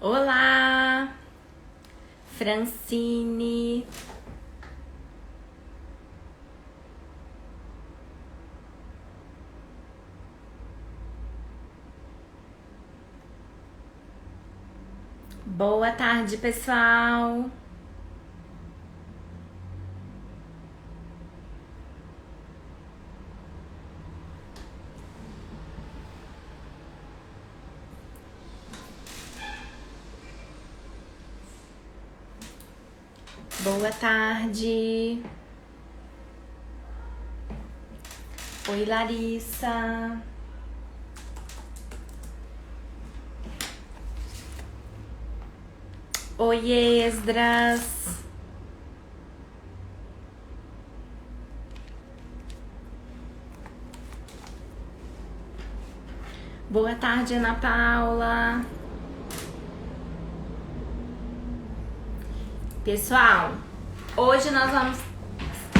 Olá, Francine. Boa tarde, pessoal. Boa tarde. Oi, Larissa. Oi, Esdras. Boa tarde, Ana Paula. Pessoal, hoje nós vamos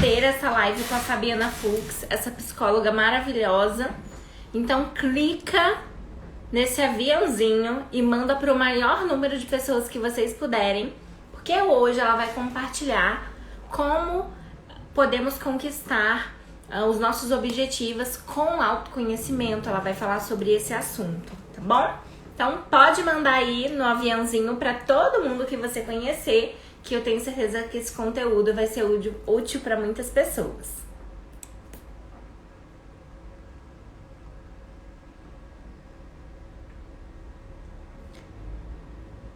ter essa live com a Fabiana Fux, essa psicóloga maravilhosa. Então clica nesse aviãozinho e manda para o maior número de pessoas que vocês puderem, porque hoje ela vai compartilhar como podemos conquistar os nossos objetivos com autoconhecimento. Ela vai falar sobre esse assunto, tá bom? Então pode mandar aí no aviãozinho para todo mundo que você conhecer, que eu tenho certeza que esse conteúdo vai ser útil para muitas pessoas.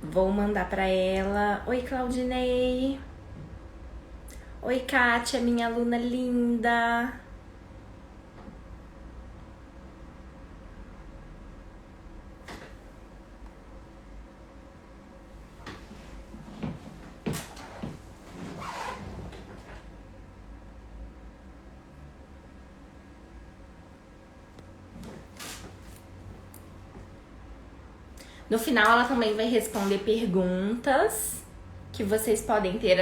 Vou mandar para ela. Oi, Claudinei. Oi, Kátia, minha aluna linda. No final, ela também vai responder perguntas que vocês podem ter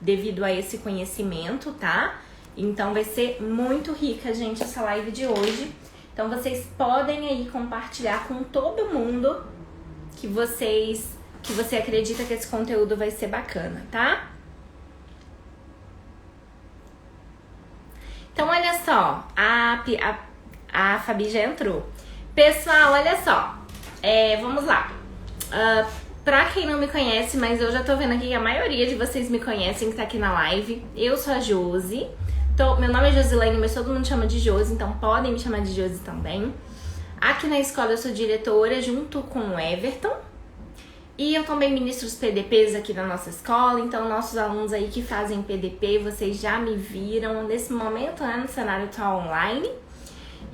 devido a esse conhecimento, tá? Então, vai ser muito rica, gente, essa live de hoje. Então, vocês podem aí compartilhar com todo mundo que você acredita que esse conteúdo vai ser bacana, tá? Então, olha só, a Fabi já entrou. Pessoal, olha só. Vamos lá. Pra quem não me conhece, mas eu já tô vendo aqui que a maioria de vocês me conhecem que tá aqui na live. Eu sou a Josi. Meu nome é Josilene, mas todo mundo chama de Josi, então podem me chamar de Josi também. Aqui na escola eu sou diretora junto com o Everton. E eu também ministro os PDPs aqui na nossa escola, então nossos alunos aí que fazem PDP, vocês já me viram nesse momento, né, no cenário tá online.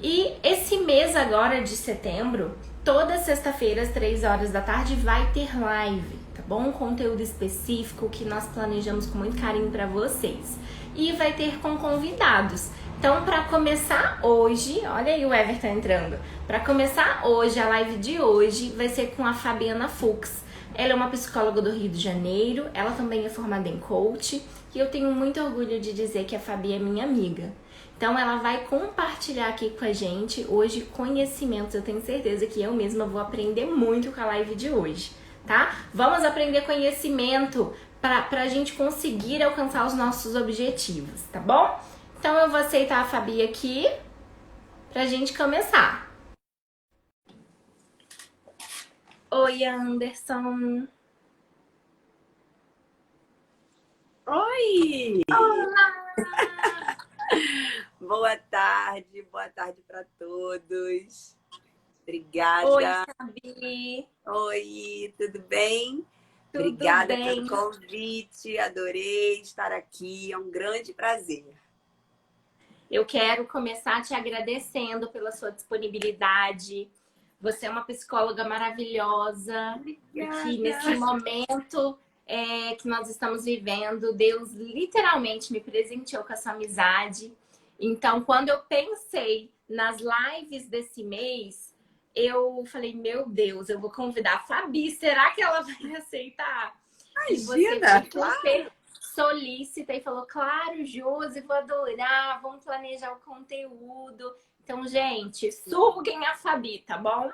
E esse mês agora de setembro, toda sexta-feira às 3 horas da tarde vai ter live, tá bom? Um conteúdo específico que nós planejamos com muito carinho para vocês. E vai ter com convidados. Então, para começar hoje, olha aí o Everton entrando. Para começar hoje, a live de hoje vai ser com a Fabiana Fux. Ela é uma psicóloga do Rio de Janeiro, ela também é formada em coach e eu tenho muito orgulho de dizer que a Fabi é minha amiga. Então ela vai compartilhar aqui com a gente hoje conhecimentos. Eu tenho certeza que eu mesma vou aprender muito com a live de hoje, tá? Vamos aprender conhecimento pra gente conseguir alcançar os nossos objetivos, tá bom? Então eu vou aceitar a Fabi aqui pra gente começar. Oi, Anderson. Oi! Olá! Boa tarde para todos. Obrigada. Oi, Fabi. Oi, tudo bem? Tudo Obrigada bem? pelo convite, adorei estar aqui, é um grande prazer. Eu quero começar te agradecendo pela sua disponibilidade. Você é uma psicóloga maravilhosa. Obrigada. E que nesse momento que nós estamos vivendo, Deus literalmente me presenteou com essa amizade. Então, quando eu pensei nas lives desse mês, eu falei, meu Deus, eu vou convidar a Fabi. Será que ela vai aceitar? Imagina, E você foi claro. super solícita e falou, claro, Josi, vou adorar, vamos planejar o conteúdo. Então, gente, suguem a Fabi, tá bom?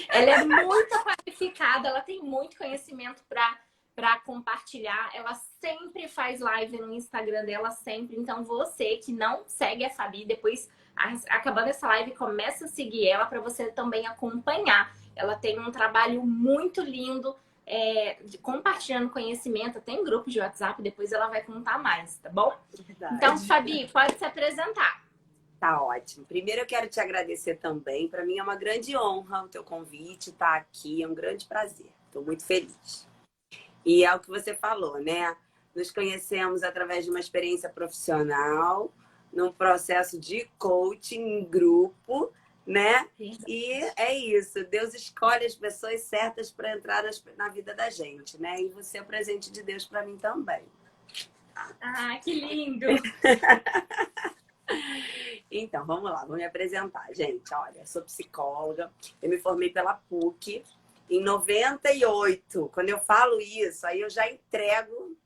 Ela é muito qualificada, ela tem muito conhecimento para compartilhar. Ela sempre faz live no Instagram dela, sempre. Então, você que não segue a Fabi, depois, acabando essa live, começa a seguir ela para você também acompanhar. Ela tem um trabalho muito lindo, compartilhando conhecimento. Tem grupo de WhatsApp, depois ela vai contar mais, tá bom? Verdade. Então, Fabi, pode se apresentar. Tá ótimo. Primeiro eu quero te agradecer também. Para mim é uma grande honra o teu convite, estar aqui. É um grande prazer. Estou muito feliz. E é o que você falou, né? Nos conhecemos através de uma experiência profissional, num processo de coaching em grupo, né? E é isso. Deus escolhe as pessoas certas para entrar na vida da gente, né? E você é o presente de Deus para mim também. Ah, que lindo! Então, vamos lá, vou me apresentar. Gente, olha, sou psicóloga, eu me formei pela PUC em 98. Quando eu falo isso, aí eu já entrego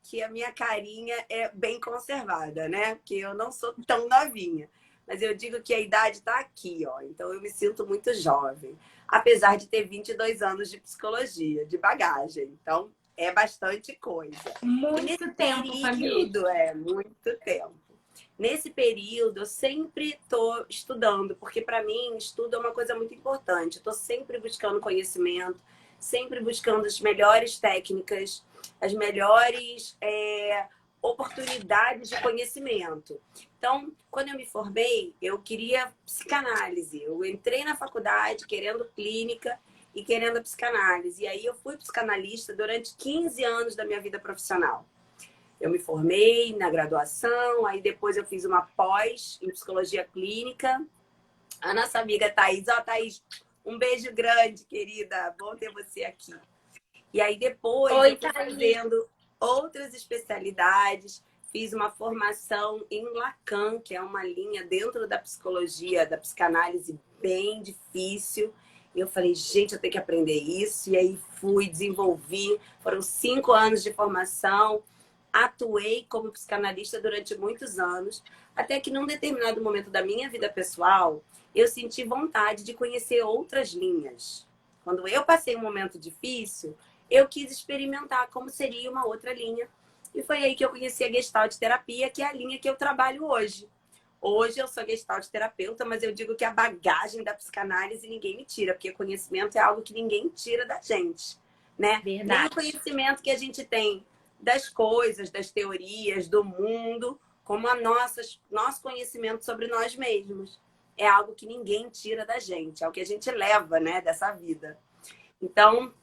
que a minha carinha é bem conservada, né? Porque eu não sou tão novinha. Mas eu digo que a idade está aqui, ó. Então eu me sinto muito jovem. Apesar de ter 22 anos de psicologia, de bagagem. Então é bastante coisa. Muito tempo, Fabi. Muito tempo. Nesse período, eu sempre estou estudando, porque para mim, estudo é uma coisa muito importante. Estou sempre buscando conhecimento, sempre buscando as melhores técnicas, as melhores oportunidades de conhecimento. Então, quando eu me formei, eu queria psicanálise. Eu entrei na faculdade querendo clínica e querendo a psicanálise. E aí eu fui psicanalista durante 15 anos da minha vida profissional. Eu me formei na graduação, aí depois eu fiz uma pós em psicologia clínica. A nossa amiga Thaís, Thaís, um beijo grande, querida, bom ter você aqui. E aí depois eu fui fazendo outras especialidades, fiz uma formação em Lacan, que é uma linha dentro da psicologia, da psicanálise bem difícil. E eu falei, gente, eu tenho que aprender isso. E aí fui, desenvolvi, foram 5 anos de formação. Atuei como psicanalista durante muitos anos, até que num determinado momento da minha vida pessoal, eu senti vontade de conhecer outras linhas. Quando eu passei um momento difícil, eu quis experimentar como seria uma outra linha. E foi aí que eu conheci a Gestalt terapia, que é a linha que eu trabalho hoje. Hoje eu sou Gestalt terapeuta, mas eu digo que a bagagem da psicanálise ninguém me tira, porque conhecimento é algo que ninguém tira da gente, né? Verdade. Nem o conhecimento que a gente tem das coisas, das teorias, do mundo, como nosso conhecimento sobre nós mesmos. É algo que ninguém tira da gente, é o que a gente leva, né, dessa vida. Então,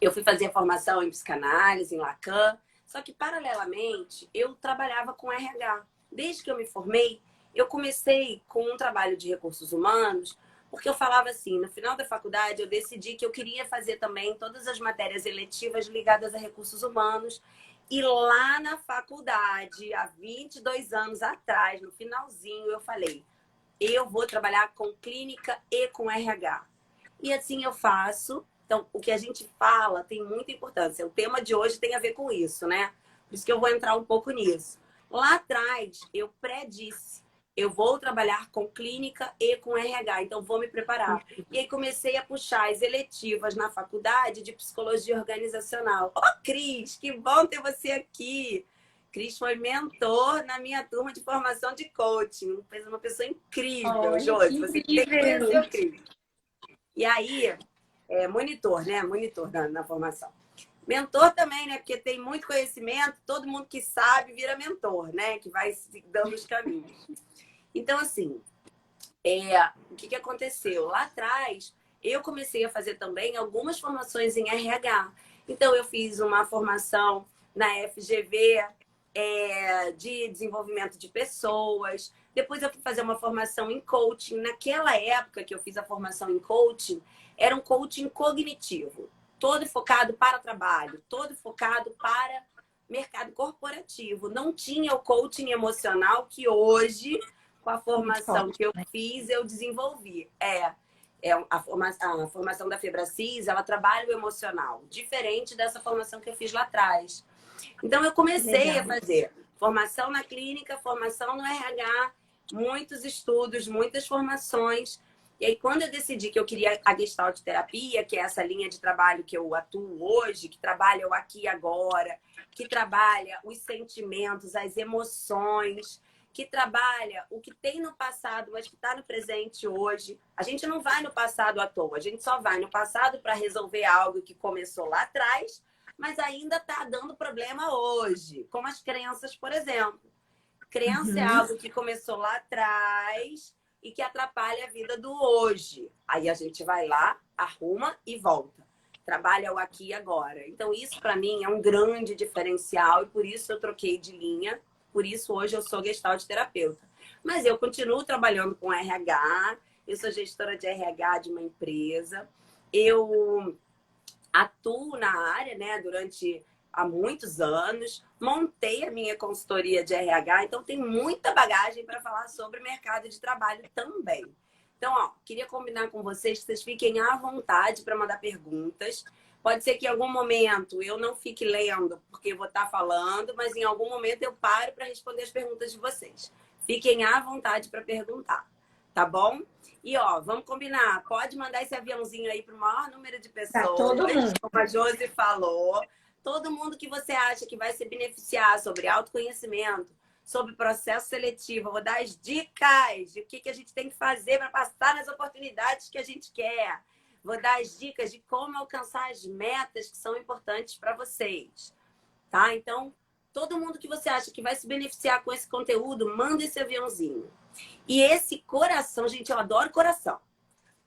eu fui fazer a formação em psicanálise, em Lacan, só que, paralelamente, eu trabalhava com RH. Desde que eu me formei, eu comecei com um trabalho de recursos humanos, porque eu falava assim, no final da faculdade, eu decidi que eu queria fazer também todas as matérias eletivas ligadas a recursos humanos. E lá na faculdade, há 22 anos atrás, no finalzinho, eu falei, eu vou trabalhar com clínica e com RH. E assim eu faço. Então, o que a gente fala tem muita importância. O tema de hoje tem a ver com isso, né? Por isso que eu vou entrar um pouco nisso. Lá atrás, eu predisse, eu vou trabalhar com clínica e com RH, então vou me preparar. E aí comecei a puxar as eletivas na faculdade de psicologia organizacional. Cris, que bom ter você aqui. Cris foi mentor na minha turma de formação de coaching. Fez uma pessoa incrível, Josi. Você tem que conhecer o Cris. E aí, monitor, né? Monitor na formação. Mentor também, né? Porque tem muito conhecimento, todo mundo que sabe vira mentor, né? Que vai dando os caminhos. Então, assim, o que aconteceu? Lá atrás, eu comecei a fazer também algumas formações em RH. Então, eu fiz uma formação na FGV de desenvolvimento de pessoas. Depois, eu fui fazer uma formação em coaching. Naquela época que eu fiz a formação em coaching, era um coaching cognitivo. Todo focado para trabalho, todo focado para mercado corporativo. Não tinha o coaching emocional que hoje, com a formação que eu fiz, eu desenvolvi. A formação da Febracis, ela trabalha o emocional, diferente dessa formação que eu fiz lá atrás. Então, eu comecei a fazer formação na clínica, formação no RH, muitos estudos, muitas formações. E aí, quando eu decidi que eu queria a Gestalt terapia, que é essa linha de trabalho que eu atuo hoje, que trabalha o aqui e agora, que trabalha os sentimentos, as emoções, que trabalha o que tem no passado, mas que está no presente hoje. A gente não vai no passado à toa, a gente só vai no passado para resolver algo que começou lá atrás, mas ainda está dando problema hoje, como as crenças, por exemplo. Crença é algo que começou lá atrás e que atrapalha a vida do hoje. Aí a gente vai lá, arruma e volta. Trabalha o aqui e agora. Então isso para mim é um grande diferencial e por isso eu troquei de linha. Por isso hoje eu sou Gestalt terapeuta. Mas eu continuo trabalhando com RH. Eu sou gestora de RH de uma empresa. Eu atuo na área, né, há muitos anos, montei a minha consultoria de RH, então tem muita bagagem para falar sobre mercado de trabalho também. Então, ó, queria combinar com vocês que vocês fiquem à vontade para mandar perguntas. Pode ser que em algum momento eu não fique lendo, porque eu vou estar falando, mas em algum momento eu paro para responder as perguntas de vocês. Fiquem à vontade para perguntar, tá bom? E, ó, vamos combinar. Pode mandar esse aviãozinho aí para o maior número de pessoas. Pra todo mundo. Como a Josi falou. Todo mundo que você acha que vai se beneficiar sobre autoconhecimento, sobre processo seletivo. Eu vou dar as dicas de o que a gente tem que fazer para passar nas oportunidades que a gente quer. Vou dar as dicas de como alcançar as metas que são importantes para vocês. Tá? Então, todo mundo que você acha que vai se beneficiar com esse conteúdo, manda esse aviãozinho. E esse coração, gente, eu adoro coração.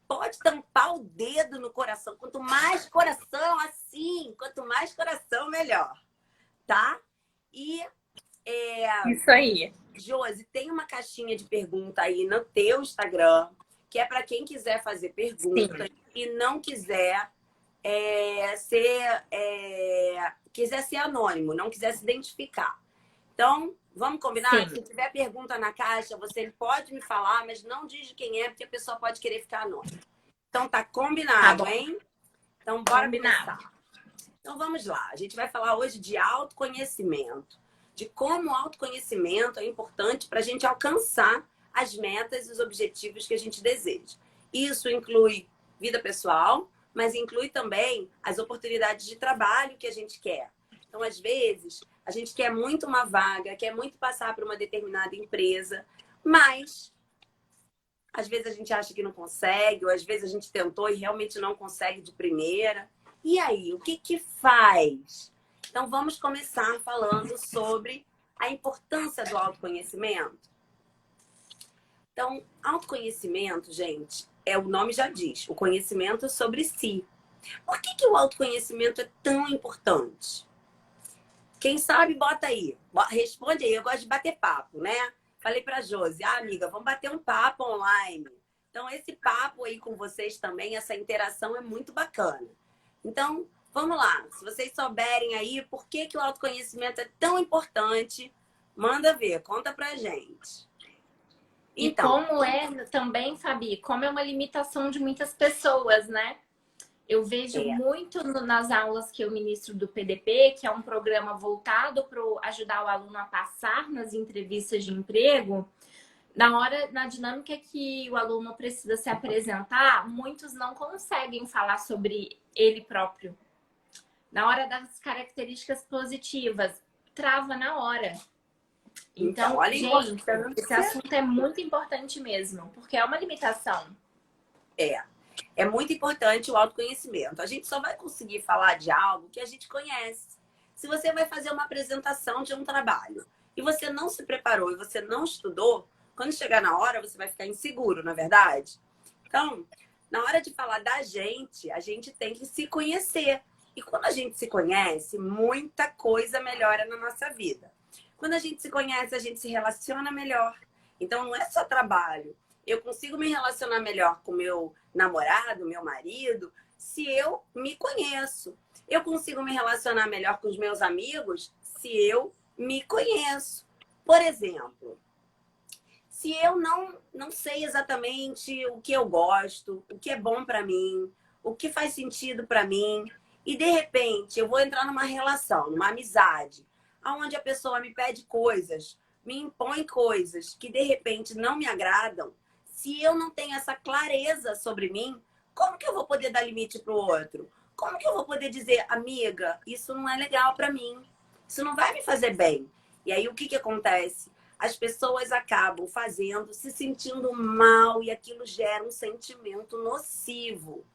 Pode tampar o dedo no coração. Quanto mais coração, assim, quanto mais coração, melhor. Tá? E Isso aí. Josi, tem uma caixinha de pergunta aí no teu Instagram, que é para quem quiser fazer perguntas e não quiser quiser ser anônimo, não quiser se identificar. Então, vamos combinar? Sim. Se tiver pergunta na caixa, você pode me falar, mas não diz de quem é, porque a pessoa pode querer ficar anônima. Então, tá combinado, hein? Então, bora começar. Então, vamos lá. A gente vai falar hoje de autoconhecimento. De como o autoconhecimento é importante para a gente alcançar as metas e os objetivos que a gente deseja. Isso inclui vida pessoal, mas inclui também as oportunidades de trabalho que a gente quer. Então, às vezes, a gente quer muito uma vaga, quer muito passar por uma determinada empresa, mas às vezes a gente acha que não consegue, ou às vezes a gente tentou e realmente não consegue de primeira. E aí, o que que faz? Então, vamos começar falando sobre a importância do autoconhecimento. Então, autoconhecimento, gente, o nome já diz, o conhecimento sobre si. Por que que o autoconhecimento é tão importante? Quem sabe, bota aí. Responde aí, eu gosto de bater papo, né? Falei pra Josi, amiga, vamos bater um papo online. Então, esse papo aí com vocês também, essa interação é muito bacana. Então, vamos lá. Se vocês souberem aí por que que o autoconhecimento é tão importante, manda ver, conta pra gente. Então, e como é também, Fabi, como é uma limitação de muitas pessoas, né? Eu vejo muito nas aulas que eu ministro do PDP, que é um programa voltado para ajudar o aluno a passar nas entrevistas de emprego. Na dinâmica que o aluno precisa se apresentar, muitos não conseguem falar sobre ele próprio. Na hora das características positivas, trava na hora. Então, olha, gente, esse assunto é muito importante mesmo, porque é uma limitação. É muito importante o autoconhecimento. A gente só vai conseguir falar de algo que a gente conhece. Se você vai fazer uma apresentação de um trabalho e você não se preparou e você não estudou, quando chegar na hora, você vai ficar inseguro, não é verdade? Então, na hora de falar da gente, a gente tem que se conhecer. E quando a gente se conhece, muita coisa melhora na nossa vida. Quando a gente se conhece, a gente se relaciona melhor. Então, não é só trabalho. Eu consigo me relacionar melhor com meu namorado, meu marido, se eu me conheço. Eu consigo me relacionar melhor com os meus amigos se eu me conheço. Por exemplo, se eu não sei exatamente o que eu gosto, o que é bom para mim, o que faz sentido para mim, e de repente eu vou entrar numa relação, numa amizade, onde a pessoa me pede coisas, me impõe coisas que de repente não me agradam, Se eu não tenho essa clareza sobre mim, como que eu vou poder dar limite para o outro? Como que eu vou poder dizer, amiga, isso não é legal para mim, isso não vai me fazer bem? E aí o que que acontece? As pessoas acabam fazendo, se sentindo mal e aquilo gera um sentimento nocivo,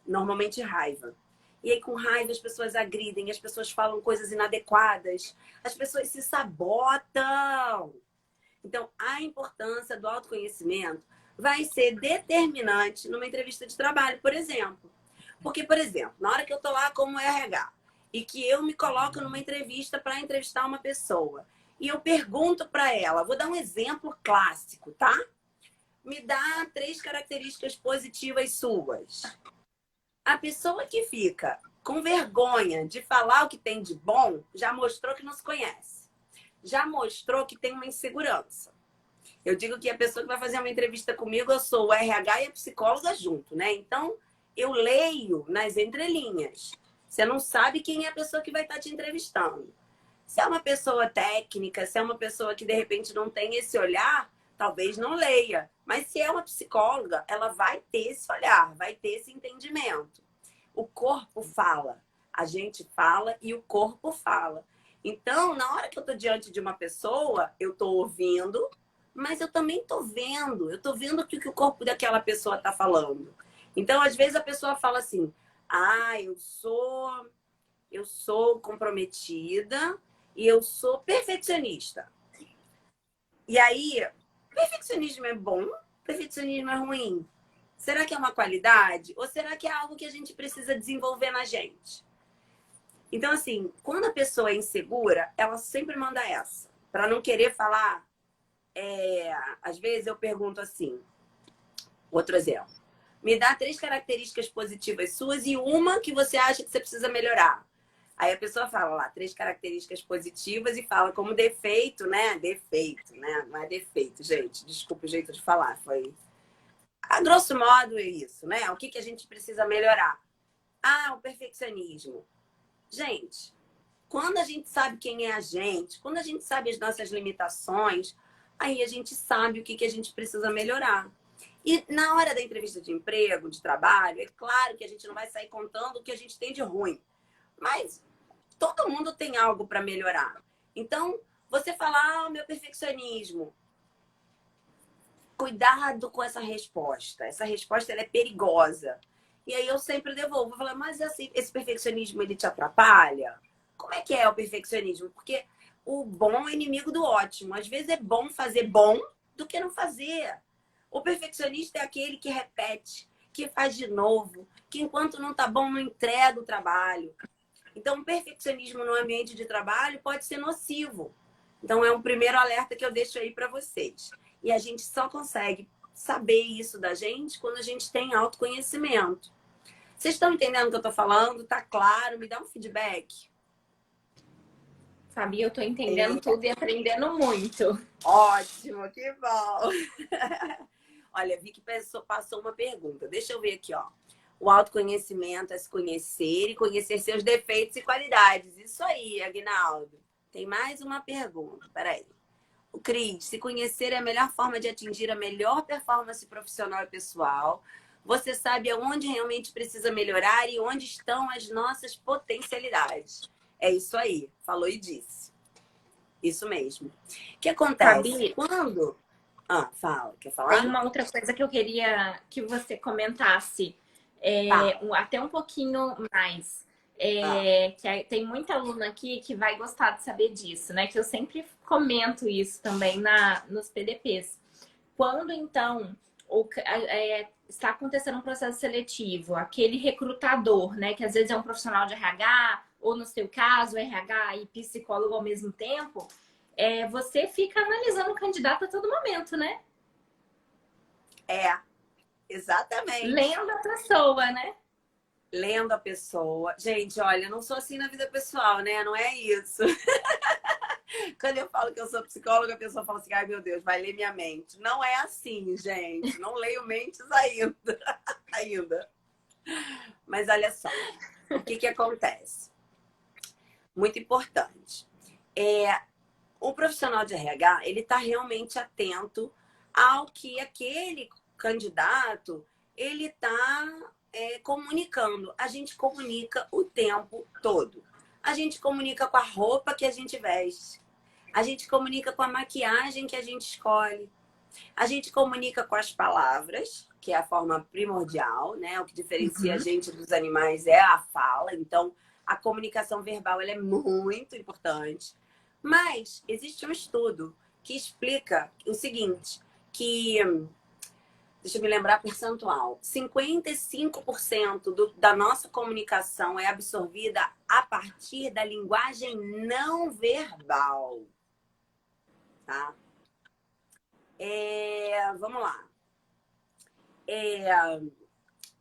normalmente raiva. E aí, com raiva, as pessoas agridem, as pessoas falam coisas inadequadas, as pessoas se sabotam. Então, a importância do autoconhecimento vai ser determinante numa entrevista de trabalho, por exemplo. Porque, por exemplo, na hora que eu estou lá como RH e que eu me coloco numa entrevista para entrevistar uma pessoa e eu pergunto para ela, vou dar um exemplo clássico, tá? Me dá 3 características positivas suas. A pessoa que fica com vergonha de falar o que tem de bom já mostrou que não se conhece. Já mostrou que tem uma insegurança. Eu digo que a pessoa que vai fazer uma entrevista comigo, eu sou o RH e a psicóloga junto, né? Então, eu leio nas entrelinhas. Você não sabe quem é a pessoa que vai estar te entrevistando. Se é uma pessoa técnica, se é uma pessoa que de repente não tem esse olhar, talvez não leia. Mas se é uma psicóloga, ela vai ter esse olhar, vai ter esse entendimento. O corpo fala, a gente fala e o corpo fala. Então, na hora que eu estou diante de uma pessoa, eu estou ouvindo, mas eu também estou vendo. Eu estou vendo o que o corpo daquela pessoa está falando. Então, às vezes a pessoa fala assim: ah, eu sou comprometida e eu sou perfeccionista. E aí, perfeccionismo é bom? Perfeccionismo é ruim? Será que é uma qualidade? Ou será que é algo que a gente precisa desenvolver na gente? Então, assim, quando a pessoa é insegura, ela sempre manda essa. Para não querer falar, às vezes eu pergunto assim, outro exemplo. Me dá 3 características positivas suas e uma que você acha que você precisa melhorar. Aí a pessoa fala lá, 3 características positivas e fala como defeito, né? Defeito, né? Não é defeito, gente. Desculpa o jeito de falar. Foi, a grosso modo, é isso, né? O que que a gente precisa melhorar? Ah, o perfeccionismo. Gente, quando a gente sabe quem é a gente, quando a gente sabe as nossas limitações, aí a gente sabe o que que a gente precisa melhorar. E na hora da entrevista de emprego, de trabalho, é claro que a gente não vai sair contando o que a gente tem de ruim. Mas todo mundo tem algo para melhorar. Então, você falar, ah, meu perfeccionismo. Cuidado com essa resposta. Essa resposta ela é perigosa. E aí eu sempre devolvo. Vou falar, mas assim, esse perfeccionismo ele te atrapalha? Como é o perfeccionismo? Porque o bom é inimigo do ótimo. Às vezes é bom fazer bom do que não fazer. O perfeccionista é aquele que repete, que faz de novo, que enquanto não tá bom não entrega o trabalho. Então, o perfeccionismo no ambiente de trabalho pode ser nocivo. Então, é um primeiro alerta que eu deixo aí para vocês. E a gente só consegue saber isso da gente quando a gente tem autoconhecimento. Vocês estão entendendo o que eu estou falando? Tá claro? Me dá um feedback. Sabia, eu tô entendendo tudo e aprendendo muito. Ótimo, que bom. Olha, vi que passou uma pergunta. Deixa eu ver aqui, ó. O autoconhecimento é se conhecer e conhecer seus defeitos e qualidades. Isso aí, Aguinaldo. Tem mais uma pergunta. Peraí. O Cris, se conhecer é a melhor forma de atingir a melhor performance profissional e pessoal. Você sabe aonde realmente precisa melhorar e onde estão as nossas potencialidades. É isso aí. Falou e disse. Isso mesmo. O que acontece? Sabia? Quando... Ah, fala. Quer Tem falar? uma outra coisa que eu queria que você comentasse, Fala. até um pouquinho mais. Fala. Tem muita aluna aqui que vai gostar de saber disso, né? Que eu sempre comento isso também nos PDPs. Quando então está acontecendo um processo seletivo, aquele recrutador, né? Que às vezes é um profissional de RH, ou no seu caso, RH e psicólogo ao mesmo tempo, você fica analisando o candidato a todo momento, né? Exatamente. Lendo a pessoa, né? Lendo a pessoa. Gente, olha, eu não sou assim na vida pessoal, né? Não é isso. Quando eu falo que eu sou psicóloga, a pessoa fala assim, ai meu Deus, vai ler minha mente. Não é assim, gente. Não leio mentes ainda. Ainda. Mas olha só, o que que acontece? Muito importante. O profissional de RH, ele está realmente atento ao que aquele candidato, ele está comunicando. A gente comunica o tempo todo. A gente comunica com a roupa que a gente veste. A gente comunica com a maquiagem que a gente escolhe. A gente comunica com as palavras, que é a forma primordial, né? O que diferencia a gente dos animais é a fala. Então, a comunicação verbal ela é muito importante. Mas existe um estudo que explica o seguinte, que, deixa eu me lembrar percentual, 55% da nossa comunicação é absorvida a partir da linguagem não verbal. Tá? Vamos lá.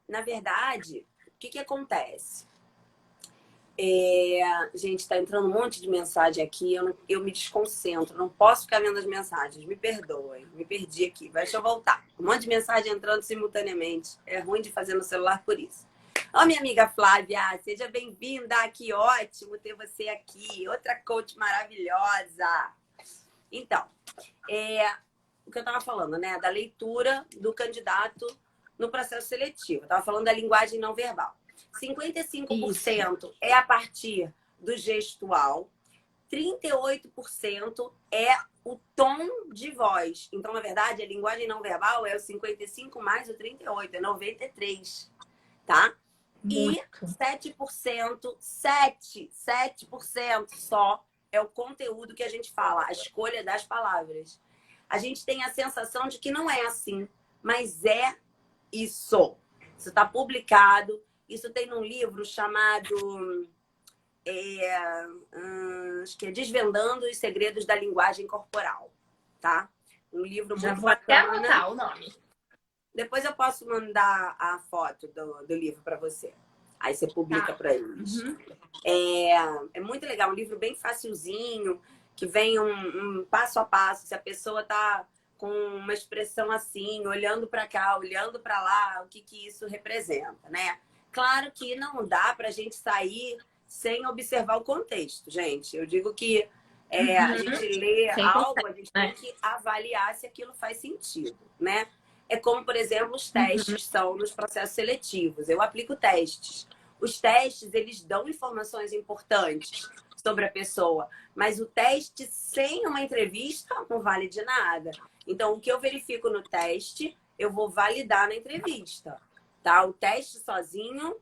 Na verdade, o que acontece? Gente, tá entrando um monte de mensagem aqui, eu me desconcentro, não posso ficar vendo as mensagens, me perdoem, me perdi aqui, deixa eu voltar. Um monte de mensagem entrando simultaneamente, é ruim de fazer no celular por isso. Ó, minha amiga Flávia, seja bem-vinda, que ótimo ter você aqui, outra coach maravilhosa. Então, o que eu estava falando, né? Da leitura do candidato no processo seletivo. Eu estava falando da linguagem não verbal. 55% é a partir do gestual, 38% é o tom de voz. Então, na verdade, a linguagem não verbal é o 55 mais o 38, é 93, tá? Muito. E 7% só é o conteúdo que a gente fala, a escolha das palavras. A gente tem a sensação de que não é assim, mas é isso. Isso está publicado. Isso tem num livro chamado acho que é Desvendando os Segredos da Linguagem Corporal, tá? Um livro muito vou até anotar o nome. Depois eu posso mandar a foto do livro para você. Aí você publica para eles. É muito legal, um livro bem facilzinho, que vem um passo a passo. Se a pessoa tá com uma expressão assim, olhando para cá, olhando para lá, o que isso representa, né? Claro que não dá para a gente sair sem observar o contexto, gente. Eu digo que a gente lê algo, a gente tem que avaliar se aquilo faz sentido, né? É como, por exemplo, os testes são nos processos seletivos. Eu aplico testes. Os testes, eles dão informações importantes sobre a pessoa, mas o teste sem uma entrevista não vale de nada. Então, o que eu verifico no teste, eu vou validar na entrevista. Tá? O teste sozinho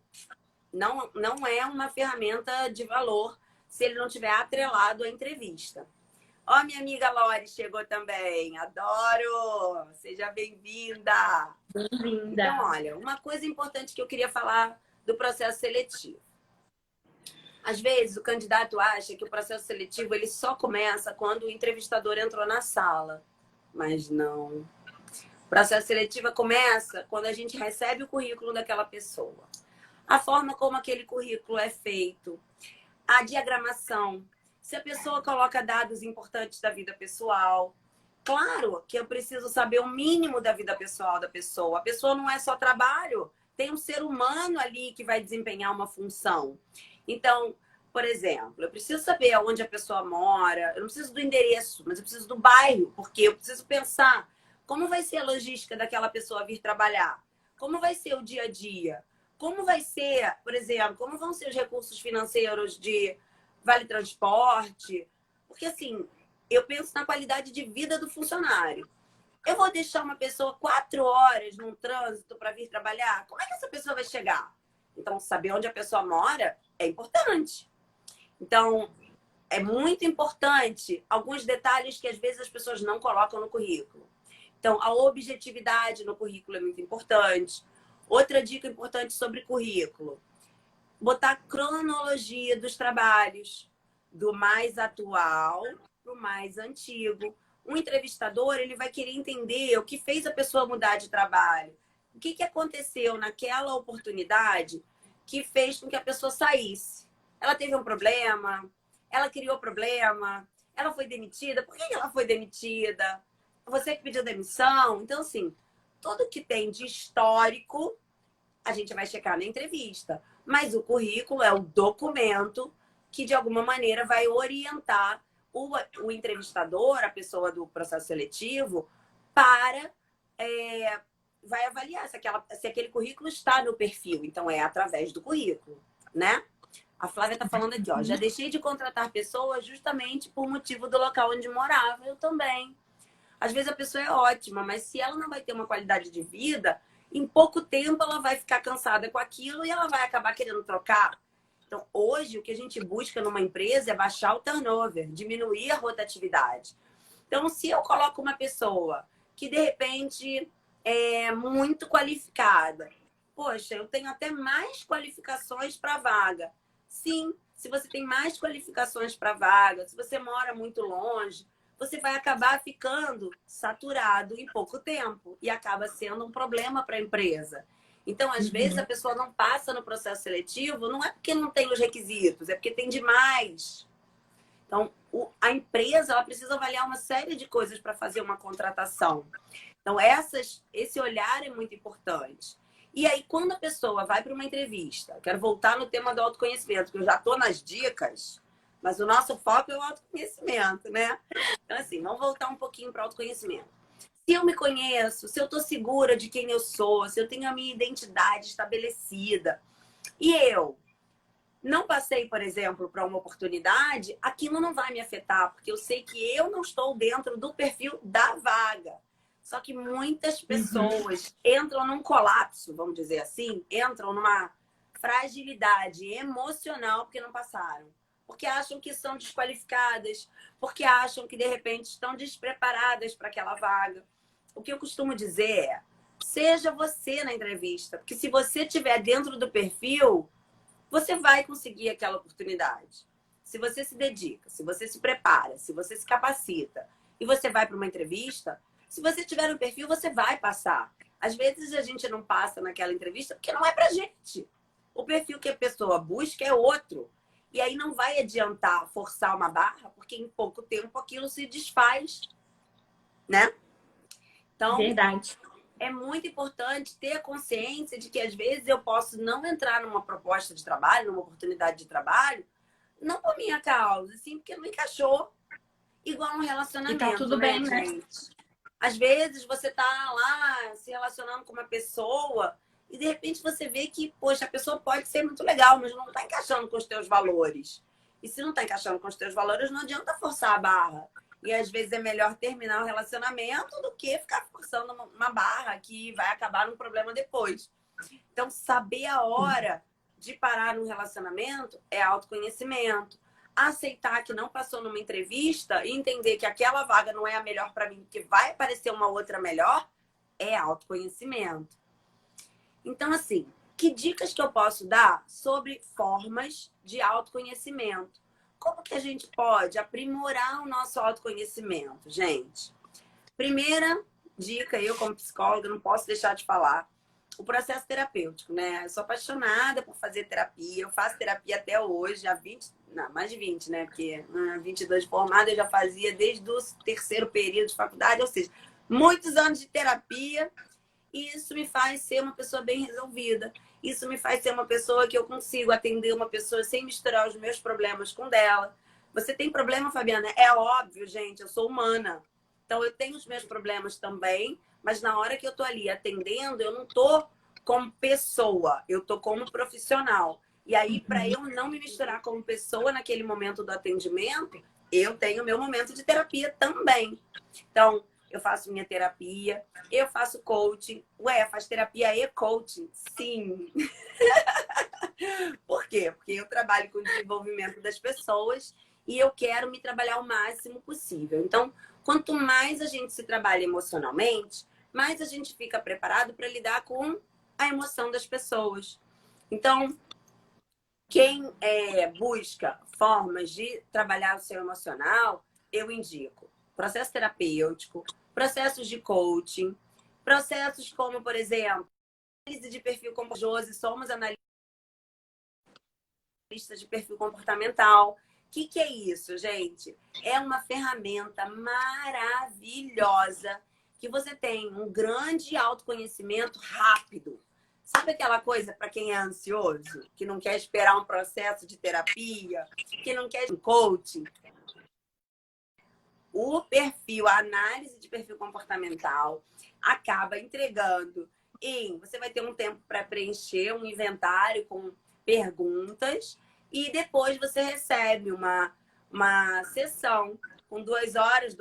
não é uma ferramenta de valor se ele não tiver atrelado à entrevista. Ó, minha amiga Lori chegou também. Adoro! Seja bem-vinda! Bem-vinda! Então, olha, uma coisa importante que eu queria falar do processo seletivo. Às vezes, o candidato acha que o processo seletivo ele só começa quando o entrevistador entrou na sala. Mas não. O processo seletivo começa quando a gente recebe o currículo daquela pessoa. A forma como aquele currículo é feito, a diagramação, se a pessoa coloca dados importantes da vida pessoal. Claro que eu preciso saber o mínimo da vida pessoal da pessoa. A pessoa não é só trabalho, tem um ser humano ali que vai desempenhar uma função. Então, por exemplo, eu preciso saber onde a pessoa mora, eu não preciso do endereço, mas eu preciso do bairro, porque eu preciso pensar como vai ser a logística daquela pessoa vir trabalhar, como vai ser o dia a dia, como vai ser, por exemplo, como vão ser os recursos financeiros de vale transporte, porque assim, eu penso na qualidade de vida do funcionário. Eu vou deixar uma pessoa 4 horas num trânsito para vir trabalhar? Como é que essa pessoa vai chegar? Então, saber onde a pessoa mora é importante. Então, é muito importante alguns detalhes que às vezes as pessoas não colocam no currículo. Então, a objetividade no currículo é muito importante. Outra dica importante sobre currículo: botar cronologia dos trabalhos, do mais atual para o mais antigo. Um entrevistador ele vai querer entender o que fez a pessoa mudar de trabalho. O que aconteceu naquela oportunidade que fez com que a pessoa saísse? Ela teve um problema? Ela criou problema? Ela foi demitida? Por que ela foi demitida? Você que pediu demissão? Então, assim, tudo que tem de histórico, a gente vai checar na entrevista. Mas o currículo é o documento que, de alguma maneira, vai orientar o entrevistador, a pessoa do processo seletivo, para vai avaliar se aquele currículo está no perfil. Então, é através do currículo, né? A Flávia tá falando aqui, ó. Já deixei de contratar pessoas justamente por motivo do local onde morava. Eu também. Às vezes a pessoa é ótima, mas se ela não vai ter uma qualidade de vida, em pouco tempo ela vai ficar cansada com aquilo e ela vai acabar querendo trocar. Então, hoje, o que a gente busca numa empresa é baixar o turnover, diminuir a rotatividade. Então, se eu coloco uma pessoa que, de repente, é muito qualificada, poxa, eu tenho até mais qualificações para a vaga. Sim, se você tem mais qualificações para a vaga, se você mora muito longe, você vai acabar ficando saturado em pouco tempo e acaba sendo um problema para a empresa. Então, às vezes, a pessoa não passa no processo seletivo, não é porque não tem os requisitos, é porque tem demais. Então, a empresa ela precisa avaliar uma série de coisas para fazer uma contratação. Então, esse olhar é muito importante. E aí, quando a pessoa vai para uma entrevista, quero voltar no tema do autoconhecimento, que eu já estou nas dicas, mas o nosso foco é o autoconhecimento, né? Então, assim, vamos voltar um pouquinho para o autoconhecimento. Se eu me conheço, se eu estou segura de quem eu sou, se eu tenho a minha identidade estabelecida, e eu não passei, por exemplo, para uma oportunidade, aquilo não vai me afetar, porque eu sei que eu não estou dentro do perfil da vaga. Só que muitas pessoas entram num colapso, vamos dizer assim, entram numa fragilidade emocional porque não passaram. Porque acham que são desqualificadas, porque acham que, de repente, estão despreparadas para aquela vaga. O que eu costumo dizer é, seja você na entrevista, porque se você estiver dentro do perfil, você vai conseguir aquela oportunidade. Se você se dedica, se você se prepara, se você se capacita e você vai para uma entrevista, se você tiver no perfil, você vai passar. Às vezes a gente não passa naquela entrevista porque não é pra gente. O perfil que a pessoa busca é outro. E aí não vai adiantar forçar uma barra, porque em pouco tempo aquilo se desfaz, né? Então, Verdade. é muito importante ter a consciência de que às vezes eu posso não entrar numa proposta de trabalho, numa oportunidade de trabalho, não por minha causa, sim porque não encaixou. Igual um E relacionamento, tá tudo né, bem, né? gente? Às vezes você tá lá se relacionando com uma pessoa e de repente você vê que, poxa, a pessoa pode ser muito legal, mas não tá encaixando com os teus valores. E se não tá encaixando com os teus valores, não adianta forçar a barra. E às vezes é melhor terminar o relacionamento do que ficar forçando uma barra que vai acabar num problema depois. Então, saber a hora de parar no relacionamento é autoconhecimento. Aceitar que não passou numa entrevista e entender que aquela vaga não é a melhor para mim, que vai aparecer uma outra melhor, é autoconhecimento. Então, assim, que dicas que eu posso dar sobre formas de autoconhecimento? Como que a gente pode aprimorar o nosso autoconhecimento, gente? Primeira dica, eu como psicóloga não posso deixar de falar, o processo terapêutico, né? Eu sou apaixonada por fazer terapia, eu faço terapia até hoje, há 20, não, mais de 20, né? Porque 22 de formada eu já fazia desde o terceiro período de faculdade, ou seja, muitos anos de terapia, e isso me faz ser uma pessoa bem resolvida. Isso me faz ser uma pessoa que eu consigo atender uma pessoa sem misturar os meus problemas com dela. Você tem problema, Fabiana? É óbvio, gente, eu sou humana. Então, eu tenho os meus problemas também, mas na hora que eu tô ali atendendo, eu não tô como pessoa, eu tô como profissional. E aí, para eu não me misturar como pessoa naquele momento do atendimento, eu tenho meu momento de terapia também. Então, eu faço minha terapia, eu faço coaching. Ué, faz terapia e coaching? Sim. Por quê? Porque eu trabalho com o desenvolvimento das pessoas e eu quero me trabalhar o máximo possível. Então, quanto mais a gente se trabalha emocionalmente, mais a gente fica preparado para lidar com a emoção das pessoas. Então, quem busca formas de trabalhar o seu emocional, eu indico processo terapêutico, processos de coaching, processos como, por exemplo, análise de perfil comportamental, somos analistas de perfil comportamental. O que é isso, gente? É uma ferramenta maravilhosa que você tem um grande autoconhecimento rápido. Sabe aquela coisa para quem é ansioso, que não quer esperar um processo de terapia, que não quer um coaching? o perfil, a análise de perfil comportamental acaba entregando você vai ter um tempo para preencher um inventário com perguntas e depois você recebe uma sessão com 2 horas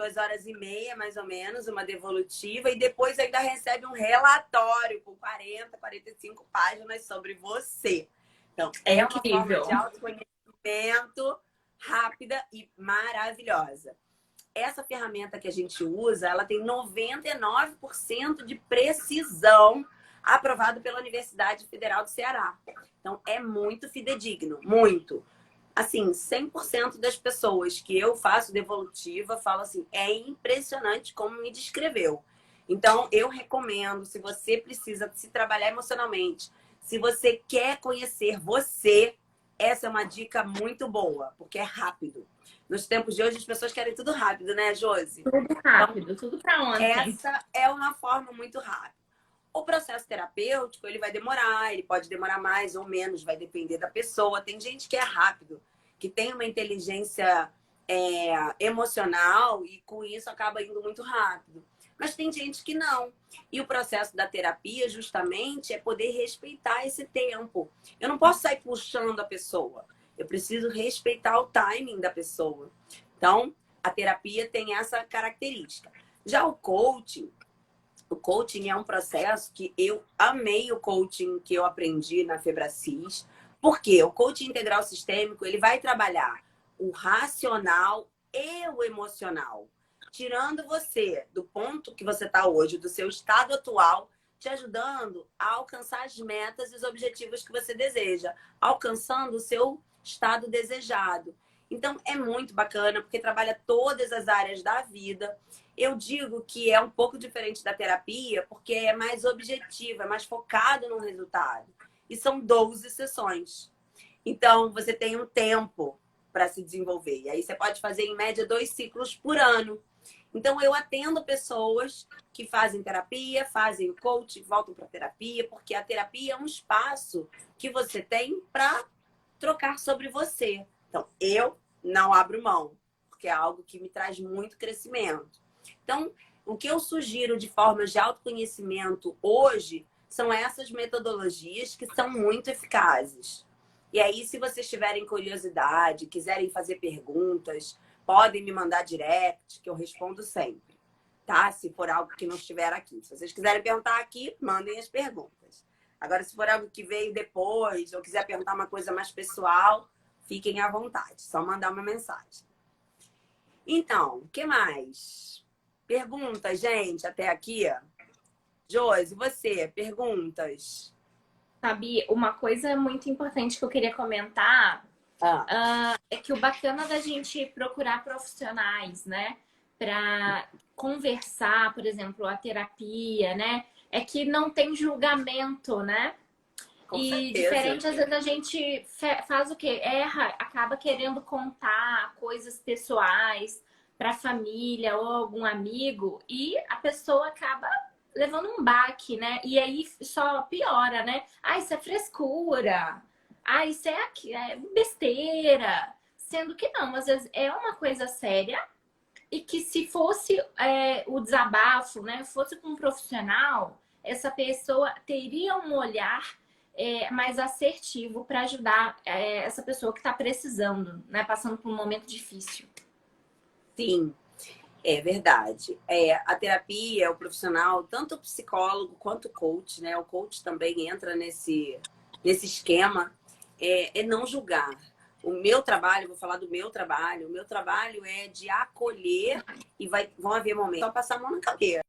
e meia, mais ou menos, uma devolutiva, e depois ainda recebe um relatório com 45 páginas sobre você. Então, É é uma forma incrível. de autoconhecimento rápida e maravilhosa. Essa ferramenta que a gente usa, ela tem 99% de precisão aprovado pela Universidade Federal do Ceará. Então, é muito fidedigno, muito. Assim, 100% das pessoas que eu faço devolutiva falam assim, é impressionante como me descreveu. Então, eu recomendo, se você precisa se trabalhar emocionalmente, se você quer conhecer você, essa é uma dica muito boa, porque é rápido. Nos tempos de hoje, as pessoas querem tudo rápido, né, Josi? Tudo rápido, tudo para ontem. Essa é uma forma muito rápida. O processo terapêutico, ele vai demorar, ele pode demorar mais ou menos, vai depender da pessoa. Tem gente que é rápido, que tem uma inteligência emocional e com isso acaba indo muito rápido. Mas tem gente que não. E o processo da terapia, justamente, é poder respeitar esse tempo. Eu não posso sair puxando a pessoa. Eu preciso respeitar o timing da pessoa. Então, a terapia tem essa característica. Já o coaching é um processo que eu amei o coaching que eu aprendi na Febracis. Porque o coaching integral sistêmico, ele vai trabalhar o racional e o emocional, tirando você do ponto que você está hoje, do seu estado atual, te ajudando a alcançar as metas e os objetivos que você deseja, alcançando o seu estado desejado. Então, é muito bacana, porque trabalha todas as áreas da vida. Eu digo que é um pouco diferente da terapia, porque é mais objetivo, é mais focado no resultado. E são 12 sessões. Então, você tem um tempo para se desenvolver. E aí, você pode fazer, em média, 2 ciclos por ano. Então, eu atendo pessoas que fazem terapia, fazem o coaching, voltam para a terapia, porque a terapia é um espaço que você tem para trocar sobre você. Então, eu não abro mão, porque é algo que me traz muito crescimento. Então, o que eu sugiro de formas de autoconhecimento hoje são essas metodologias que são muito eficazes. E aí, se vocês tiverem curiosidade, quiserem fazer perguntas, podem me mandar direct, que eu respondo sempre, tá? Se for algo que não estiver aqui. Se vocês quiserem perguntar aqui, mandem as perguntas. Agora, se for algo que veio depois, ou quiser perguntar uma coisa mais pessoal, fiquem à vontade. Só mandar uma mensagem. Então, o que mais? Perguntas, gente, até aqui? Josi, você? Perguntas? Sabe, uma coisa muito importante que eu queria comentar é que o bacana da gente procurar profissionais, né, para conversar, por exemplo, a terapia, né, é que não tem julgamento, né? Com E certeza. diferente, às vezes a gente faz o quê? Erra, acaba querendo contar coisas pessoais para a família ou algum amigo e a pessoa acaba levando um baque, né? E aí só piora, né? Ah, isso é frescura. Ah, isso é besteira. Sendo que não, às vezes é uma coisa séria e que se fosse o desabafo, né? Fosse com um profissional, essa pessoa teria um olhar mais assertivo para ajudar essa pessoa que está precisando, né? Passando por um momento difícil. Sim, é verdade. A terapia, o profissional, tanto o psicólogo quanto o coach, né? O coach também entra nesse esquema, é não julgar. O meu trabalho, vou falar do meu trabalho, o meu trabalho é de acolher e vão haver momentos só passar a mão na cabeça.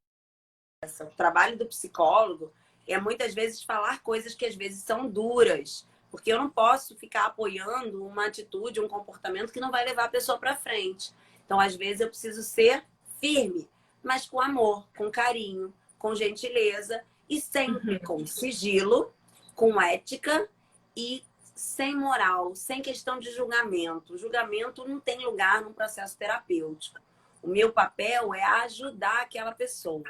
O trabalho do psicólogo é muitas vezes falar coisas que às vezes são duras, porque eu não posso ficar apoiando uma atitude, um comportamento que não vai levar a pessoa para frente. Então, às vezes, eu preciso ser firme, mas com amor, com carinho, com gentileza e sempre com sigilo, com ética e sem moral, sem questão de julgamento. O julgamento não tem lugar num processo terapêutico. O meu papel é ajudar aquela pessoa.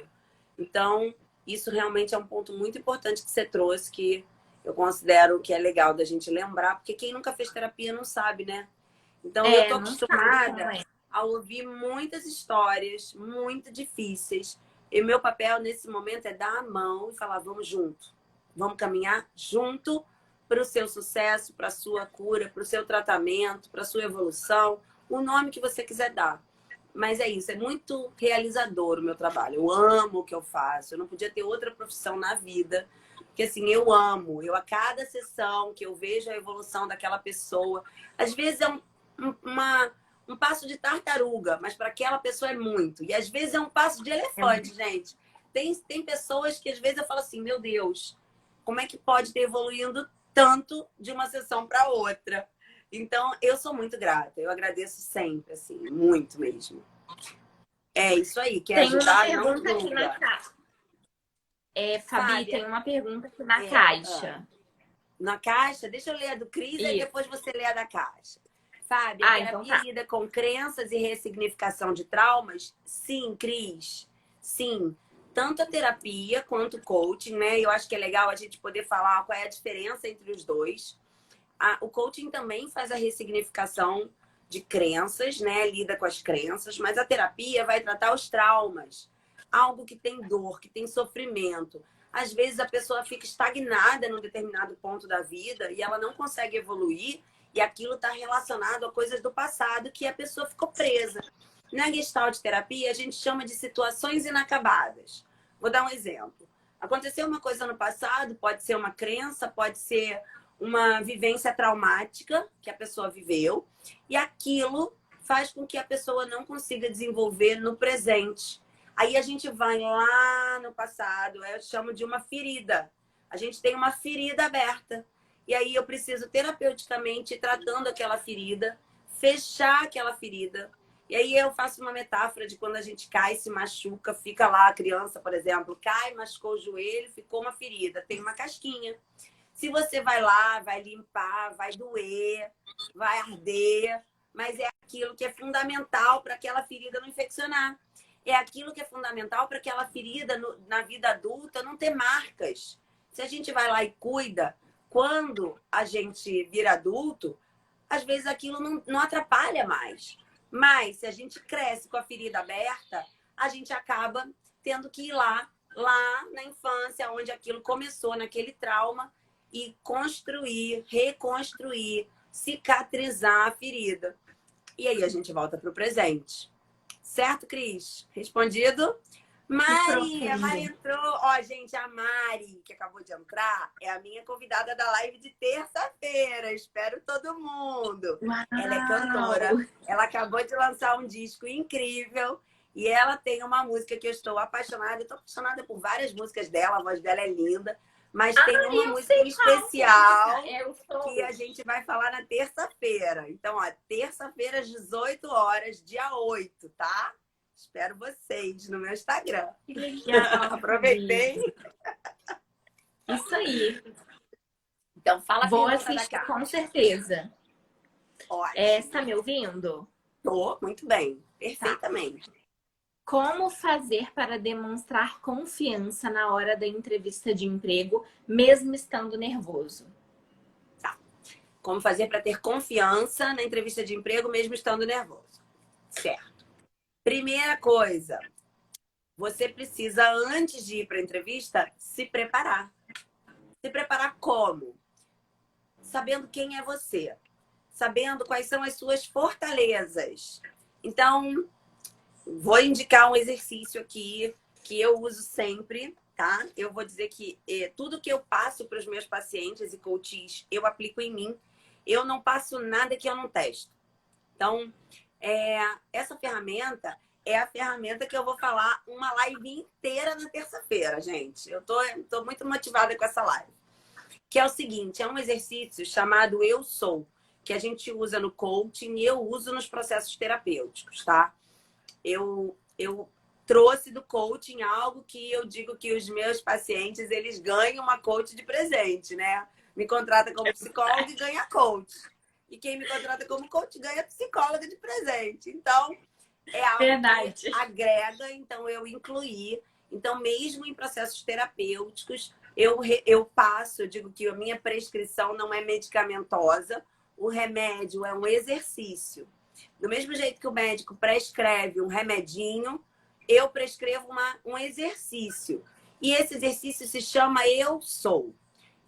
Então, isso realmente é um ponto muito importante que você trouxe, que eu considero que é legal da gente lembrar, porque quem nunca fez terapia não sabe, né? Então, eu tô Não sabe como acostumada é. a ouvir muitas histórias muito difíceis. E meu papel nesse momento é dar a mão e falar: vamos junto, vamos caminhar junto para o seu sucesso, para a sua cura, para o seu tratamento, para a sua evolução, o nome que você quiser dar. Mas é isso, é muito realizador o meu trabalho. Eu amo o que eu faço. Eu não podia ter outra profissão na vida. Porque assim, eu amo. Eu, a cada sessão que eu vejo a evolução daquela pessoa, às vezes é um passo de tartaruga, mas para aquela pessoa é muito. E às vezes é um passo de elefante, gente. Tem pessoas que às vezes eu falo assim: meu Deus, como é que pode ter evoluindo tanto de uma sessão para outra? Então, eu sou muito grata. Eu agradeço sempre, assim, muito mesmo. É isso aí. Quer Tem uma ajudar? Não pergunta aqui na julga. caixa. Fabi, Sabe? tem uma pergunta aqui na caixa. Na caixa, deixa eu ler a do Cris e depois você lê a da caixa. Fábio, a então terapia lida com crenças e ressignificação de traumas? Sim, Cris. Sim. Tanto a terapia quanto o coaching, né? Eu acho que é legal a gente poder falar qual é a diferença entre os dois. O coaching também faz a ressignificação de crenças, né? Lida com as crenças, mas a terapia vai tratar os traumas. Algo que tem dor, que tem sofrimento. Às vezes a pessoa fica estagnada num determinado ponto da vida e ela não consegue evoluir, e aquilo está relacionado a coisas do passado que a pessoa ficou presa. Na Gestalt terapia, a gente chama de situações inacabadas. Vou dar um exemplo. Aconteceu uma coisa no passado, pode ser uma crença, pode ser uma vivência traumática que a pessoa viveu, e aquilo faz com que a pessoa não consiga desenvolver no presente. Aí a gente vai lá no passado, eu chamo de uma ferida. A gente tem uma ferida aberta. E aí eu preciso terapeuticamente ir tratando aquela ferida, fechar aquela ferida. E aí eu faço uma metáfora de quando a gente cai, se machuca, fica lá a criança, por exemplo, cai, machucou o joelho, ficou uma ferida, tem uma casquinha. Se você vai lá, vai limpar, vai doer, vai arder, mas é aquilo que é fundamental para aquela ferida não infeccionar. É aquilo que é fundamental para aquela ferida na vida adulta não ter marcas. Se a gente vai lá e cuida, quando a gente vira adulto, às vezes aquilo não atrapalha mais. Mas se a gente cresce com a ferida aberta, a gente acaba tendo que ir lá na infância, onde aquilo começou, naquele trauma, e construir, reconstruir, cicatrizar a ferida. E aí a gente volta para o presente. Certo, Cris? Respondido? Mari, a Mari entrou. Ó, gente, a Mari, que acabou de entrar, é a minha convidada da live de terça-feira. Espero todo mundo. Uau. Ela é cantora. Ela acabou de lançar um disco incrível. E ela tem uma música que eu estou apaixonada. Eu estou apaixonada por várias músicas dela. A voz dela é linda. Mas tem uma música em especial que a gente vai falar na terça-feira. Então, ó, terça-feira às 18 horas, dia 8, tá? Espero vocês no meu Instagram. Que legal. Aproveitei. Isso aí. Então, fala a Vou pergunta da assistir Caixa. com certeza. Ótimo. Está me ouvindo? Tô, muito bem. Perfeitamente. Tá. Como fazer para demonstrar confiança na hora da entrevista de emprego, mesmo estando nervoso? Tá. Como fazer para ter confiança na entrevista de emprego, mesmo estando nervoso? Certo. Primeira coisa, você precisa, antes de ir para a entrevista, se preparar. Se preparar como? Sabendo quem é você. Sabendo quais são as suas fortalezas. Então, vou indicar um exercício aqui que eu uso sempre, tá? Eu vou dizer que tudo que eu passo para os meus pacientes e coaches, eu aplico em mim. Eu não passo nada que eu não testo. Então, essa ferramenta é a ferramenta que eu vou falar uma live inteira na terça-feira, gente. Eu tô muito motivada com essa live. Que é o seguinte, é um exercício chamado Eu Sou, que a gente usa no coaching e eu uso nos processos terapêuticos, tá? Eu trouxe do coaching algo que eu digo que os meus pacientes, eles ganham uma coach de presente, né? Me contrata como psicóloga e ganha coach. E quem me contrata como coach ganha psicóloga de presente. Então, é algo que agrega, então eu incluí. Então, mesmo em processos terapêuticos, eu passo, eu digo que a minha prescrição não é medicamentosa, o remédio é um exercício. Do mesmo jeito que o médico prescreve um remedinho, eu prescrevo um exercício. E esse exercício se chama Eu Sou.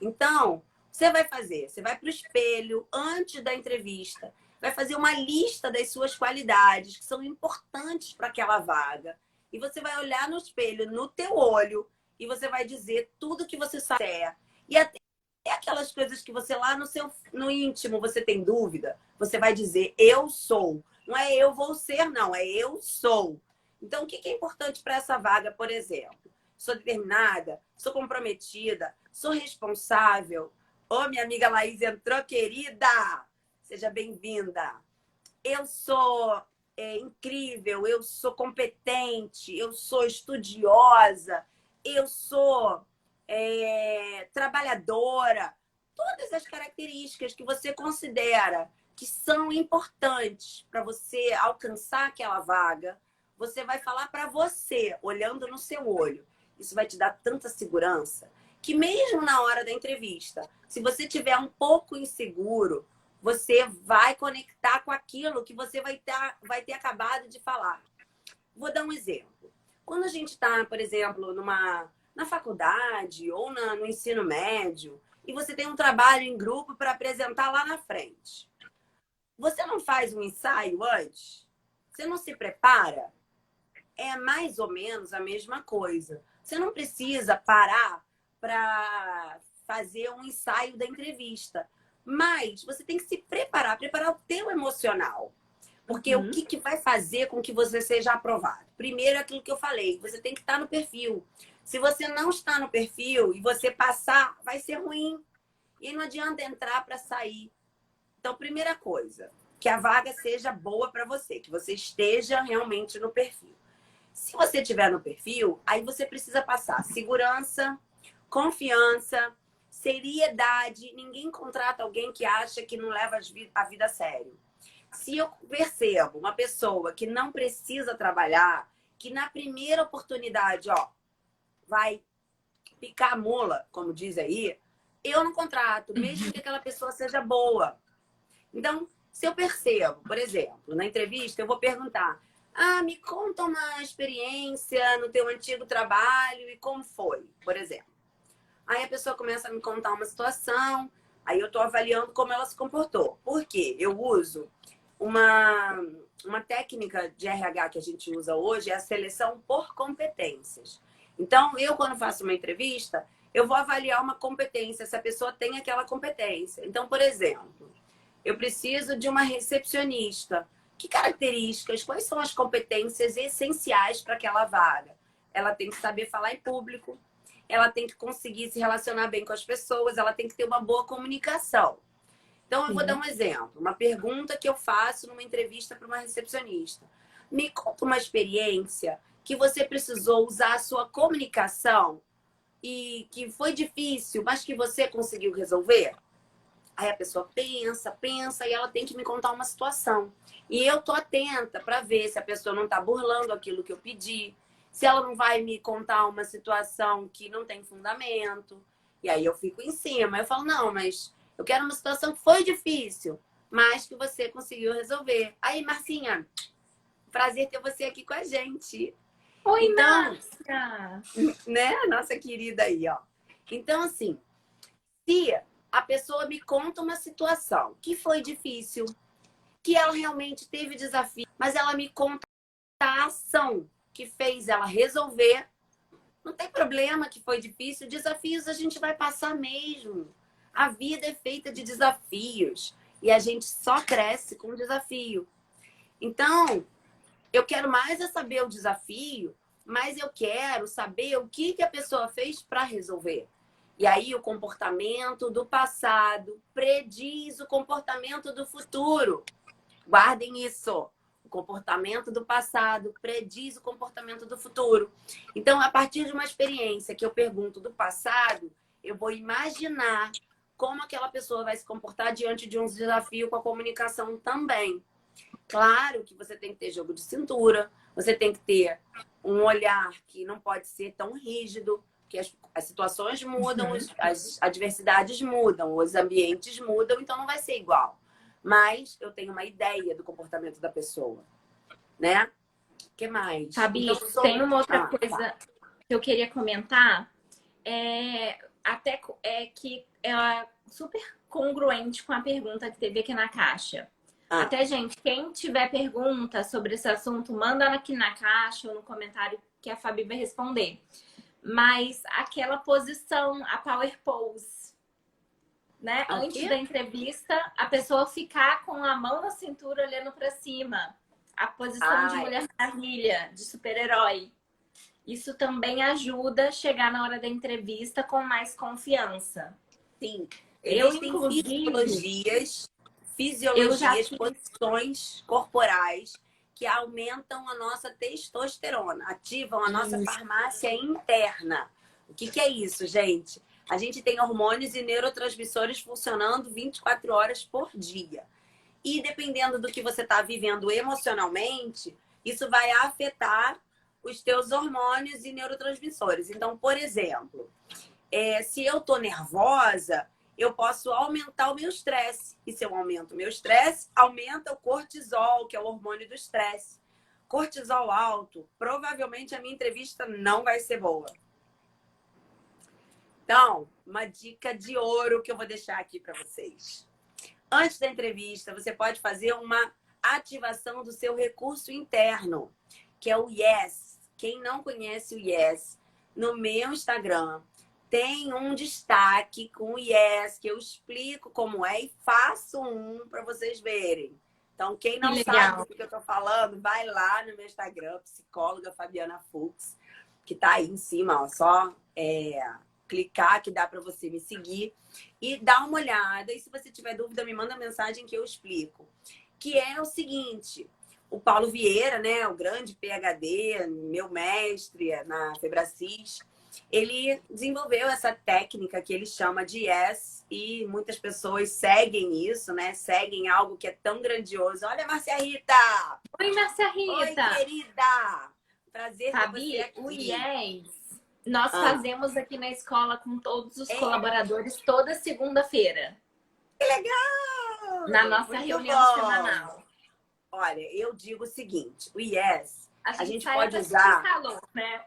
Então, você vai fazer, você vai para o espelho antes da entrevista, vai fazer uma lista das suas qualidades que são importantes para aquela vaga. E você vai olhar no espelho, no teu olho, e você vai dizer tudo que você sabe. E até aquelas coisas que você lá no íntimo você tem dúvida, você vai dizer eu sou. Não é eu vou ser, não, é eu sou. Então, o que é importante para essa vaga, por exemplo? Sou determinada, sou comprometida, sou responsável. Ô, minha amiga Laís entrou, querida! Seja bem-vinda. Eu sou incrível, eu sou competente, eu sou estudiosa, eu sou trabalhadora. Todas as características que você considera que são importantes para você alcançar aquela vaga, você vai falar para você, olhando no seu olho. Isso vai te dar tanta segurança que mesmo na hora da entrevista, se você tiver um pouco inseguro, você vai conectar com aquilo que você vai ter acabado de falar. Vou dar um exemplo. Quando a gente está, por exemplo, na faculdade ou no ensino médio, e você tem um trabalho em grupo para apresentar lá na frente, você não faz um ensaio antes? Você não se prepara? É mais ou menos a mesma coisa. Você não precisa parar para fazer um ensaio da entrevista. Mas você tem que se preparar o teu emocional. Porque o que vai fazer com que você seja aprovado? Primeiro, aquilo que eu falei, você tem que estar no perfil. Se você não está no perfil e você passar, vai ser ruim. E não adianta entrar para sair. Então, primeira coisa, que a vaga seja boa para você, que você esteja realmente no perfil. Se você estiver no perfil, aí você precisa passar segurança, confiança, seriedade. Ninguém contrata alguém que acha que não leva a vida a sério. Se eu percebo uma pessoa que não precisa trabalhar, que na primeira oportunidade, vai picar a mula, como diz aí, eu não contrato, mesmo que aquela pessoa seja boa. Então, se eu percebo, por exemplo, na entrevista, eu vou perguntar: me conta uma experiência no teu antigo trabalho e como foi, por exemplo. Aí a pessoa começa a me contar uma situação, aí eu estou avaliando como ela se comportou. Por quê? Eu uso uma técnica de RH que a gente usa hoje, é a seleção por competências. Então, eu, quando faço uma entrevista, eu vou avaliar uma competência, se a pessoa tem aquela competência. Então, por exemplo, eu preciso de uma recepcionista. Que características, quais são as competências essenciais para aquela vaga? Ela tem que saber falar em público, ela tem que conseguir se relacionar bem com as pessoas, ela tem que ter uma boa comunicação. Então, eu vou dar um exemplo. Uma pergunta que eu faço numa entrevista para uma recepcionista. Me conta uma experiência que você precisou usar a sua comunicação e que foi difícil, mas que você conseguiu resolver. Aí a pessoa pensa e ela tem que me contar uma situação. E eu tô atenta para ver se a pessoa não tá burlando aquilo que eu pedi, se ela não vai me contar uma situação que não tem fundamento. E aí eu fico em cima. Eu falo: não, mas eu quero uma situação que foi difícil, mas que você conseguiu resolver. Aí, Marcinha, prazer ter você aqui com a gente. Oi, então, Márcia! Né? Nossa querida aí, ó. Então, assim, se a pessoa me conta uma situação que foi difícil, que ela realmente teve desafio, mas ela me conta a ação que fez ela resolver, não tem problema que foi difícil, desafios a gente vai passar mesmo. A vida é feita de desafios e a gente só cresce com desafio. Então, eu quero mais é saber o desafio, mas eu quero saber o que a pessoa fez para resolver. E aí o comportamento do passado prediz o comportamento do futuro. Guardem isso. O comportamento do passado prediz o comportamento do futuro. Então, a partir de uma experiência que eu pergunto do passado, eu vou imaginar como aquela pessoa vai se comportar diante de um desafio com a comunicação também. Claro que você tem que ter jogo de cintura, você tem que ter um olhar que não pode ser tão rígido, que as situações mudam, as adversidades mudam, os ambientes mudam, então não vai ser igual. mas eu tenho uma ideia do comportamento da pessoa, né? O que mais? Fabi, Então, tem uma outra tá. coisa que eu queria comentar. Até que é super congruente com a pergunta que teve aqui na caixa. Ah, Até, gente, quem tiver pergunta sobre esse assunto, manda aqui na caixa ou no comentário que a Fabi vai responder. Mas aquela posição, a power pose, né? o Antes quê? da entrevista, a pessoa ficar com a mão na cintura olhando para cima. A posição de Ai, Mulher Maravilha, de super-herói. Isso também ajuda a chegar na hora da entrevista com mais confiança. sim. Eu, Existem inclusive, eu já fisiologias, fiz. posições corporais que aumentam a nossa testosterona, ativam a nossa Isso. farmácia interna. O que é isso, gente? A gente tem hormônios e neurotransmissores funcionando 24 horas por dia. E dependendo do que você está vivendo emocionalmente, isso vai afetar os teus hormônios e neurotransmissores. Então, por exemplo, se eu tô nervosa, eu posso aumentar o meu estresse. E se eu aumento o meu estresse, aumenta o cortisol, que é o hormônio do estresse. Cortisol alto, provavelmente a minha entrevista não vai ser boa. Então, uma dica de ouro que eu vou deixar aqui para vocês. Antes da entrevista, você pode fazer uma ativação do seu recurso interno, que é o Yes. Quem não conhece o Yes, no meu Instagram tem um destaque com o Yes, que eu explico como é e faço um para vocês verem. Então, quem não sabe do que eu estou falando, vai lá no meu Instagram, psicóloga Fabiana Fux, que está aí em cima, ó, só clicar que dá para você me seguir e dar uma olhada. E se você tiver dúvida, me manda mensagem que eu explico. Que é o seguinte, o Paulo Vieira, né, o grande PhD, meu mestre na Febracis, ele desenvolveu essa técnica que ele chama de Yes e muitas pessoas seguem isso, né? Seguem algo que é tão grandioso. Olha, Márcia Rita! Oi, Márcia Oi, Rita! querida! Prazer ter você Fabi, aqui. o Yes, nós Ah, fazemos aqui na escola com todos os é, colaboradores toda segunda-feira, que legal! na nossa Muito reunião bom! semanal. Olha, eu digo o seguinte, o Yes, A a gente gente sai pode até sentir usar, calor, né?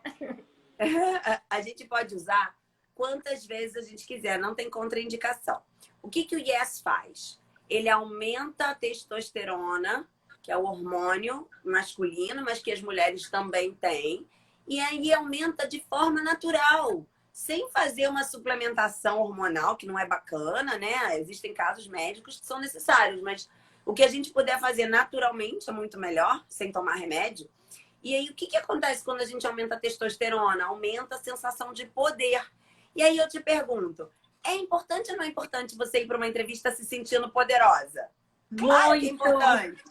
a gente pode usar quantas vezes a gente quiser, não tem contraindicação. O que o Yes faz? Ele aumenta a testosterona, que é o hormônio masculino, mas que as mulheres também têm, e aí aumenta de forma natural, sem fazer uma suplementação hormonal, que não é bacana, né? Existem casos médicos que são necessários, mas o que a gente puder fazer naturalmente é muito melhor, sem tomar remédio. E aí, o que acontece quando a gente aumenta a testosterona? Aumenta a sensação de poder. E aí eu te pergunto, é importante ou não é importante você ir para uma entrevista se sentindo poderosa? Claro que é Muito! importante.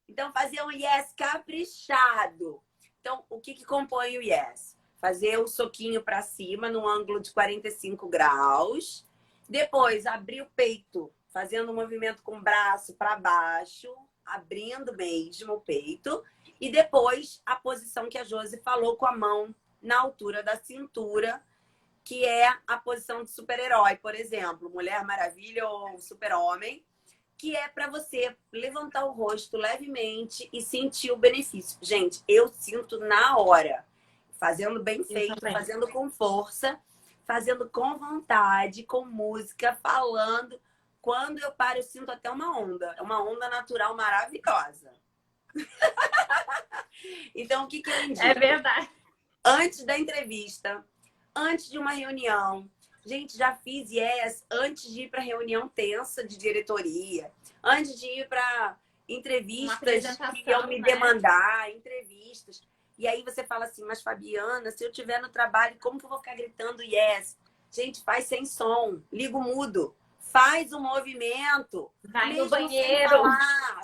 Então, fazer um yes caprichado. Então, o que compõe o yes? Fazer o soquinho para cima no ângulo de 45 graus. Depois, abrir o peito, fazendo um movimento com o braço para baixo, abrindo mesmo o peito. E depois, a posição que a Josi falou, com a mão na altura da cintura, que é a posição de super-herói, por exemplo, Mulher Maravilha ou Super-Homem, que é para você levantar o rosto levemente e sentir o benefício. Gente, eu sinto na hora, fazendo bem feito, fazendo com força, fazendo com vontade, com música, falando. Quando eu paro, eu sinto até uma onda. É uma onda natural maravilhosa. Então, o que eu indico? É verdade. Antes da entrevista, antes de uma reunião. Gente, já fiz yes antes de ir para reunião tensa de diretoria, antes de ir para entrevistas que iam me demandar, entrevistas. E aí você fala assim, mas Fabiana, se eu estiver no trabalho, como que eu vou ficar gritando yes? Gente, faz sem som, liga o mudo, faz o movimento. Vai no banheiro.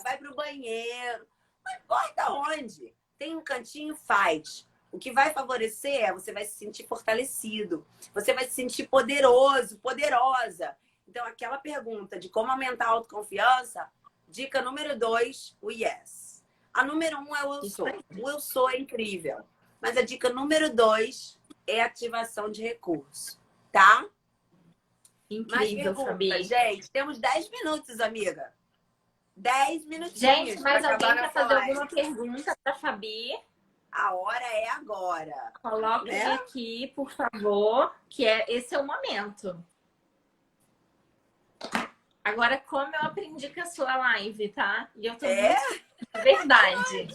Vai pro banheiro. Não importa onde. Tem um cantinho, faz. O que vai favorecer é você vai se sentir fortalecido. Você vai se sentir poderoso, poderosa. Então, aquela pergunta de como aumentar a autoconfiança, dica número 2, o yes. A número 1 é o eu sou. O eu sou é incrível. Mas a dica número 2 é ativação de recurso. Tá? Incrível, Fabi. Gente, temos 10 minutos, amiga. 10 minutinhos. Gente, mais pra alguém acabar quer nossa fazer live. alguma pergunta para Fabi? A hora é agora. Coloquem Né? aqui, por favor, esse é o momento. Agora, como eu aprendi com a sua live, tá? E eu tô muito de verdade.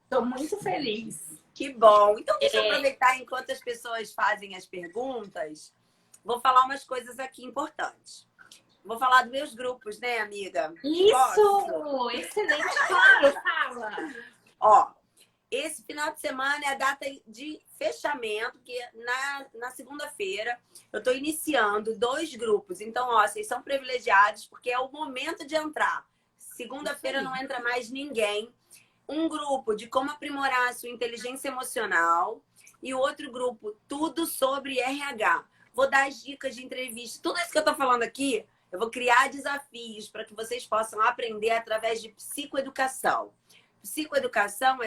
Tô muito feliz. Que bom. Então, deixa eu aproveitar enquanto as pessoas fazem as perguntas. Vou falar umas coisas aqui importantes. Vou falar dos meus grupos, né, amiga? Isso! Posso? Excelente, claro, fala! Ó, esse final de semana é a data de fechamento, que na segunda-feira eu tô iniciando 2 grupos. Então, ó, vocês são privilegiados, porque é o momento de entrar. Segunda-feira não entra mais ninguém. Um grupo de como aprimorar a sua inteligência emocional e o outro grupo, tudo sobre RH. Vou dar as dicas de entrevista. Tudo isso que eu tô falando aqui, eu vou criar desafios para que vocês possam aprender através de psicoeducação. Psicoeducação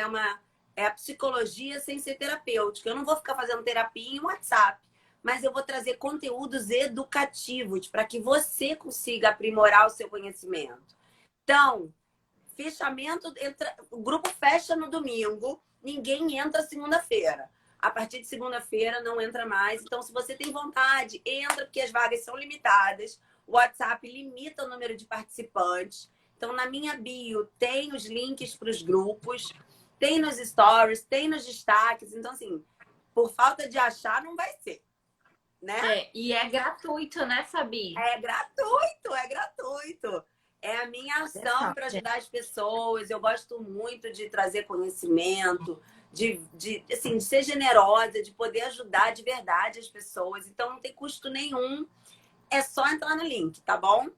é a psicologia sem ser terapêutica. Eu não vou ficar fazendo terapia em WhatsApp, mas eu vou trazer conteúdos educativos para que você consiga aprimorar o seu conhecimento. Então, fechamento, o grupo fecha no domingo, ninguém entra segunda-feira. A partir de segunda-feira não entra mais. Então, se você tem vontade, entra, porque as vagas são limitadas. O WhatsApp limita o número de participantes. Então, na minha bio, tem os links para os grupos, tem nos stories, tem nos destaques. Então, assim, por falta de achar, não vai ser, né? E é gratuito, né, Fabi? É gratuito, é gratuito. É a minha ação para ajudar as pessoas. Eu gosto muito de trazer conhecimento, de ser generosa, de poder ajudar de verdade as pessoas. Então, não tem custo nenhum. É só entrar no link, tá bom?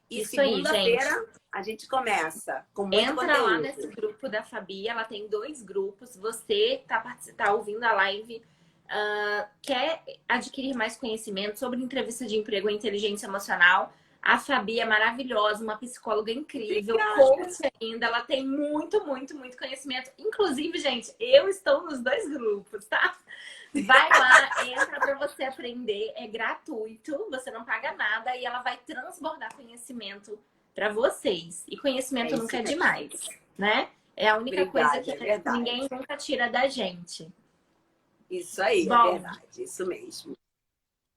E segunda-feira a gente começa com muito conteúdo. Entra lá nesse grupo da Fabi, ela tem 2 grupos. Você tá ouvindo a live, quer adquirir mais conhecimento sobre entrevista de emprego e inteligência emocional. A Fabi é maravilhosa, uma psicóloga incrível, coach ainda, ela tem muito, muito, muito conhecimento. Inclusive, gente, eu estou nos 2 grupos, tá? Vai lá, entra para você aprender, é gratuito, você não paga nada e ela vai transbordar conhecimento para vocês. E conhecimento nunca é demais, né? É a única coisa que ninguém nunca tira da gente. Isso aí, é verdade, isso mesmo.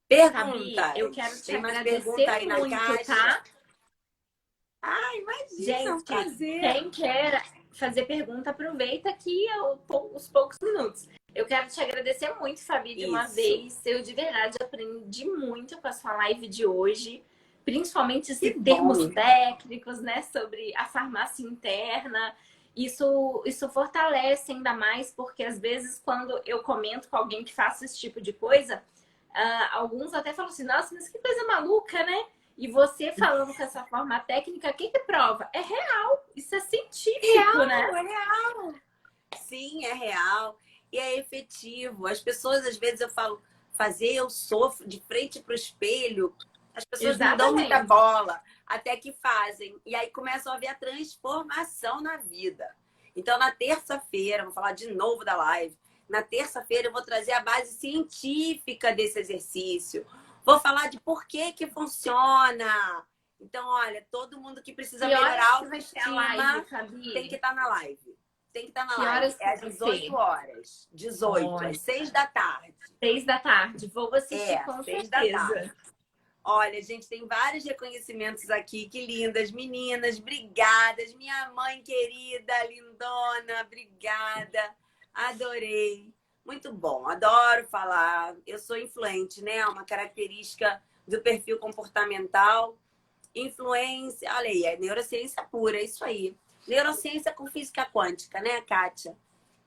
Perguntas. Fabi, eu quero te agradecer aí muito, tá? Ai, imagina, gente, é um prazer. Quem quer fazer pergunta, aproveita aqui os poucos minutos. Eu quero te agradecer muito, Fabi, de uma vez. Eu, de verdade, aprendi muito com a sua live de hoje. Principalmente esses termos técnicos, né? Sobre a farmácia interna. Isso fortalece ainda mais, porque às vezes, quando eu comento com alguém que faça esse tipo de coisa, alguns até falam assim, nossa, mas que coisa maluca, né? E você falando com essa forma técnica, o que prova? É real, isso é científico, né? É real. Sim, é real. E é efetivo. As pessoas, às vezes, eu falo, eu sofro de frente para o espelho. As pessoas não dão muita bola, até que fazem. E aí começam a ver a transformação na vida. Então, na terça-feira, vou falar de novo da live. Na terça-feira, eu vou trazer a base científica desse exercício. Vou falar de por que funciona. Então, olha, todo mundo que precisa melhorar a autoestima tem que estar na live. Tem que estar na live. É às 18 horas. 18, às 6 da tarde. 6 da tarde. Vou assistir com 6 certeza. Da tarde. Olha, gente, tem vários reconhecimentos aqui. Que lindas, meninas. Obrigadas. Minha mãe querida, lindona. Obrigada. Adorei. Muito bom. Adoro falar. Eu sou influente, né? Uma característica do perfil comportamental. Influência. Olha aí, é neurociência pura. É isso aí. Neurociência com física quântica, né, Kátia?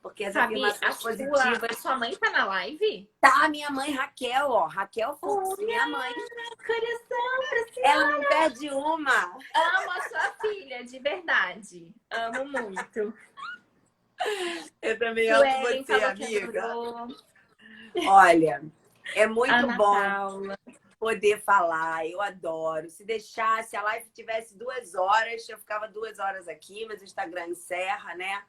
Porque as afirmações positivas... A sua mãe tá na live? Tá, minha mãe Raquel, ó. Raquel Fux, minha mãe. Coração, ela não perde uma. Amo a sua filha, de verdade. Amo muito. Eu também amo você, amiga. Olha, é muito bom poder falar. Eu adoro. Se deixasse, a live tivesse 2 horas, eu ficava 2 horas aqui, mas o Instagram encerra, né?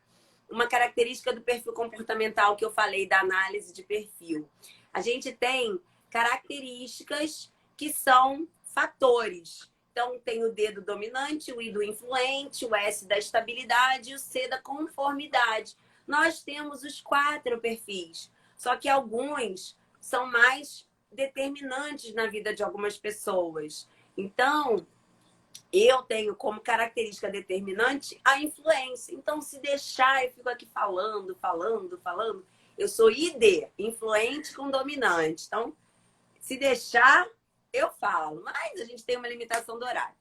Uma característica do perfil comportamental que eu falei, da análise de perfil. A gente tem características que são fatores. Então, tem o D do dominante, o I do influente, o S da estabilidade e o C da conformidade. Nós temos os 4 perfis, só que alguns são mais determinantes na vida de algumas pessoas. Então, eu tenho como característica determinante a influência. Então, se deixar, eu fico aqui falando. Eu sou ID, influente com dominante. Então, se deixar, eu falo. Mas a gente tem uma limitação do horário.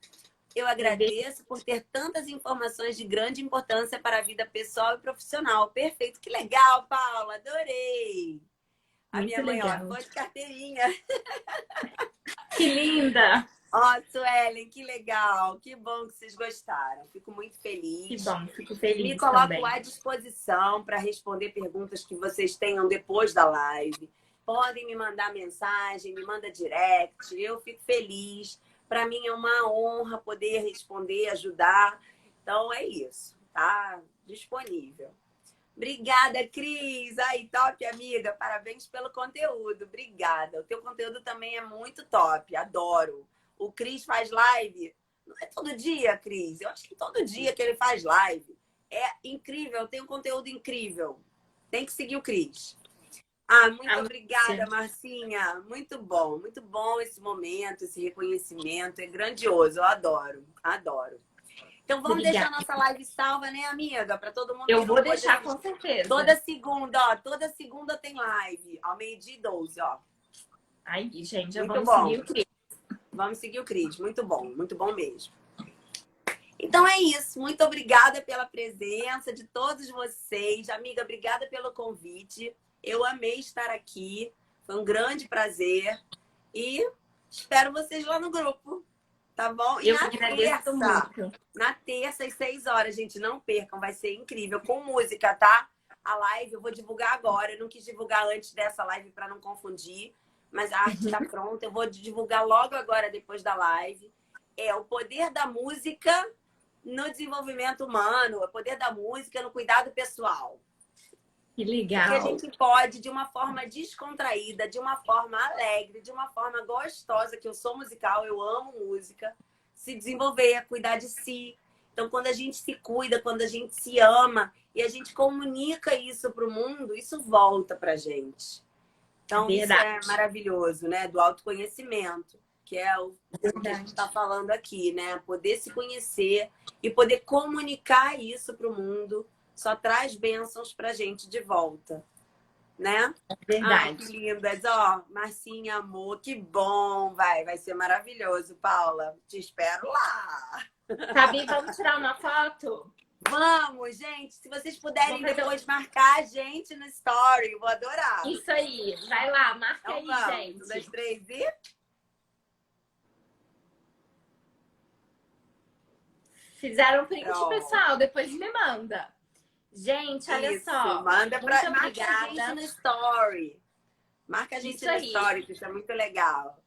Eu agradeço por ter tantas informações de grande importância para a vida pessoal e profissional. Perfeito. Que legal, Paula. Adorei. A minha mãe, ó, foi de carteirinha. Que linda! Ó, Suelen, que legal. Que bom que vocês gostaram. Fico muito feliz. Que bom, fico feliz. Me coloco também à disposição para responder perguntas que vocês tenham depois da live. Podem me mandar mensagem, me manda direct. Eu fico feliz. Para mim é uma honra poder responder, ajudar. Então é isso, tá? Disponível. Obrigada, Cris. Aí, top, amiga. Parabéns pelo conteúdo. Obrigada. O teu conteúdo também é muito top. Adoro. O Cris faz live. Não é todo dia, Cris. Eu acho que todo dia que ele faz live. É incrível. Tem um conteúdo incrível. Tem que seguir o Cris. Muito obrigada, Marcinha. Muito bom esse momento, esse reconhecimento. É grandioso. Eu adoro. Adoro. Então vamos deixar nossa live salva, né, amiga? Para todo mundo. Eu vou deixar com certeza. Toda segunda tem live. Ao 12h12, ó. Ai, gente, já muito vamos bom. seguir o Cris. Vamos seguir o Cris. Muito bom mesmo. Então é isso. Muito obrigada pela presença de todos vocês. Amiga, obrigada pelo convite. Eu amei estar aqui. Foi um grande prazer. E espero vocês lá no grupo. Tá bom? E eu agradeço muito. Na terça, às 6h, gente, não percam. Vai ser incrível. Com música, tá? A live eu vou divulgar agora. Eu não quis divulgar antes dessa live para não confundir. Mas a arte está pronta. Eu vou divulgar logo agora, depois da live. É o poder da música no desenvolvimento humano. O poder da música no cuidado pessoal. Que legal. Que a gente pode, de uma forma descontraída, de uma forma alegre, de uma forma gostosa, que eu sou musical, eu amo música, se desenvolver, cuidar de si. Então, quando a gente se cuida, quando a gente se ama e a gente comunica isso para o mundo, isso volta para a gente. Então, Verdade. Isso é maravilhoso, né? Do autoconhecimento, que é o que a gente está falando aqui, né? Poder se conhecer e poder comunicar isso para o mundo só traz bênçãos pra gente de volta, né? Verdade. Que lindas. Ó, Marcinha, amor, que bom. Vai ser maravilhoso, Paula. Te espero lá. Fabi, vamos tirar uma foto? Vamos, gente. Se vocês puderem depois marcar a gente no story, eu vou adorar. Isso aí. Vai lá, marca então, aí, vamos. gente. 1, 2, 3 e... Fizeram print, pessoal. Depois me manda. Gente, olha só. Marca a gente obrigada. no story. Marca a gente Isso no aí. story, que isso é muito legal.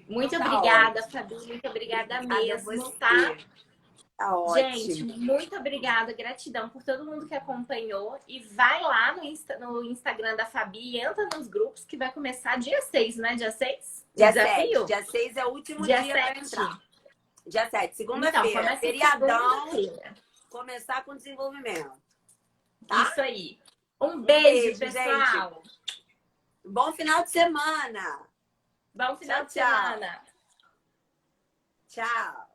Muito Tá obrigada, ótimo. Fabi. Muito obrigada Obrigada a mesmo, você. tá? Tá ótimo. Gente, muito obrigada, gratidão por todo mundo que acompanhou. E vai lá no Instagram da Fabi e entra nos grupos que vai começar dia 6, não é? Dia 6? Dia Desafio? 7. Dia 6 é o último Dia dia para 7. entrar. Dia 7, Então, segunda-feira. começa Feriadão. segunda-feira. Começar com desenvolvimento. Tá? Isso aí. Um beijo, beijo, pessoal. Bom final de semana. Bom final de Tchau, tchau. semana. Tchau.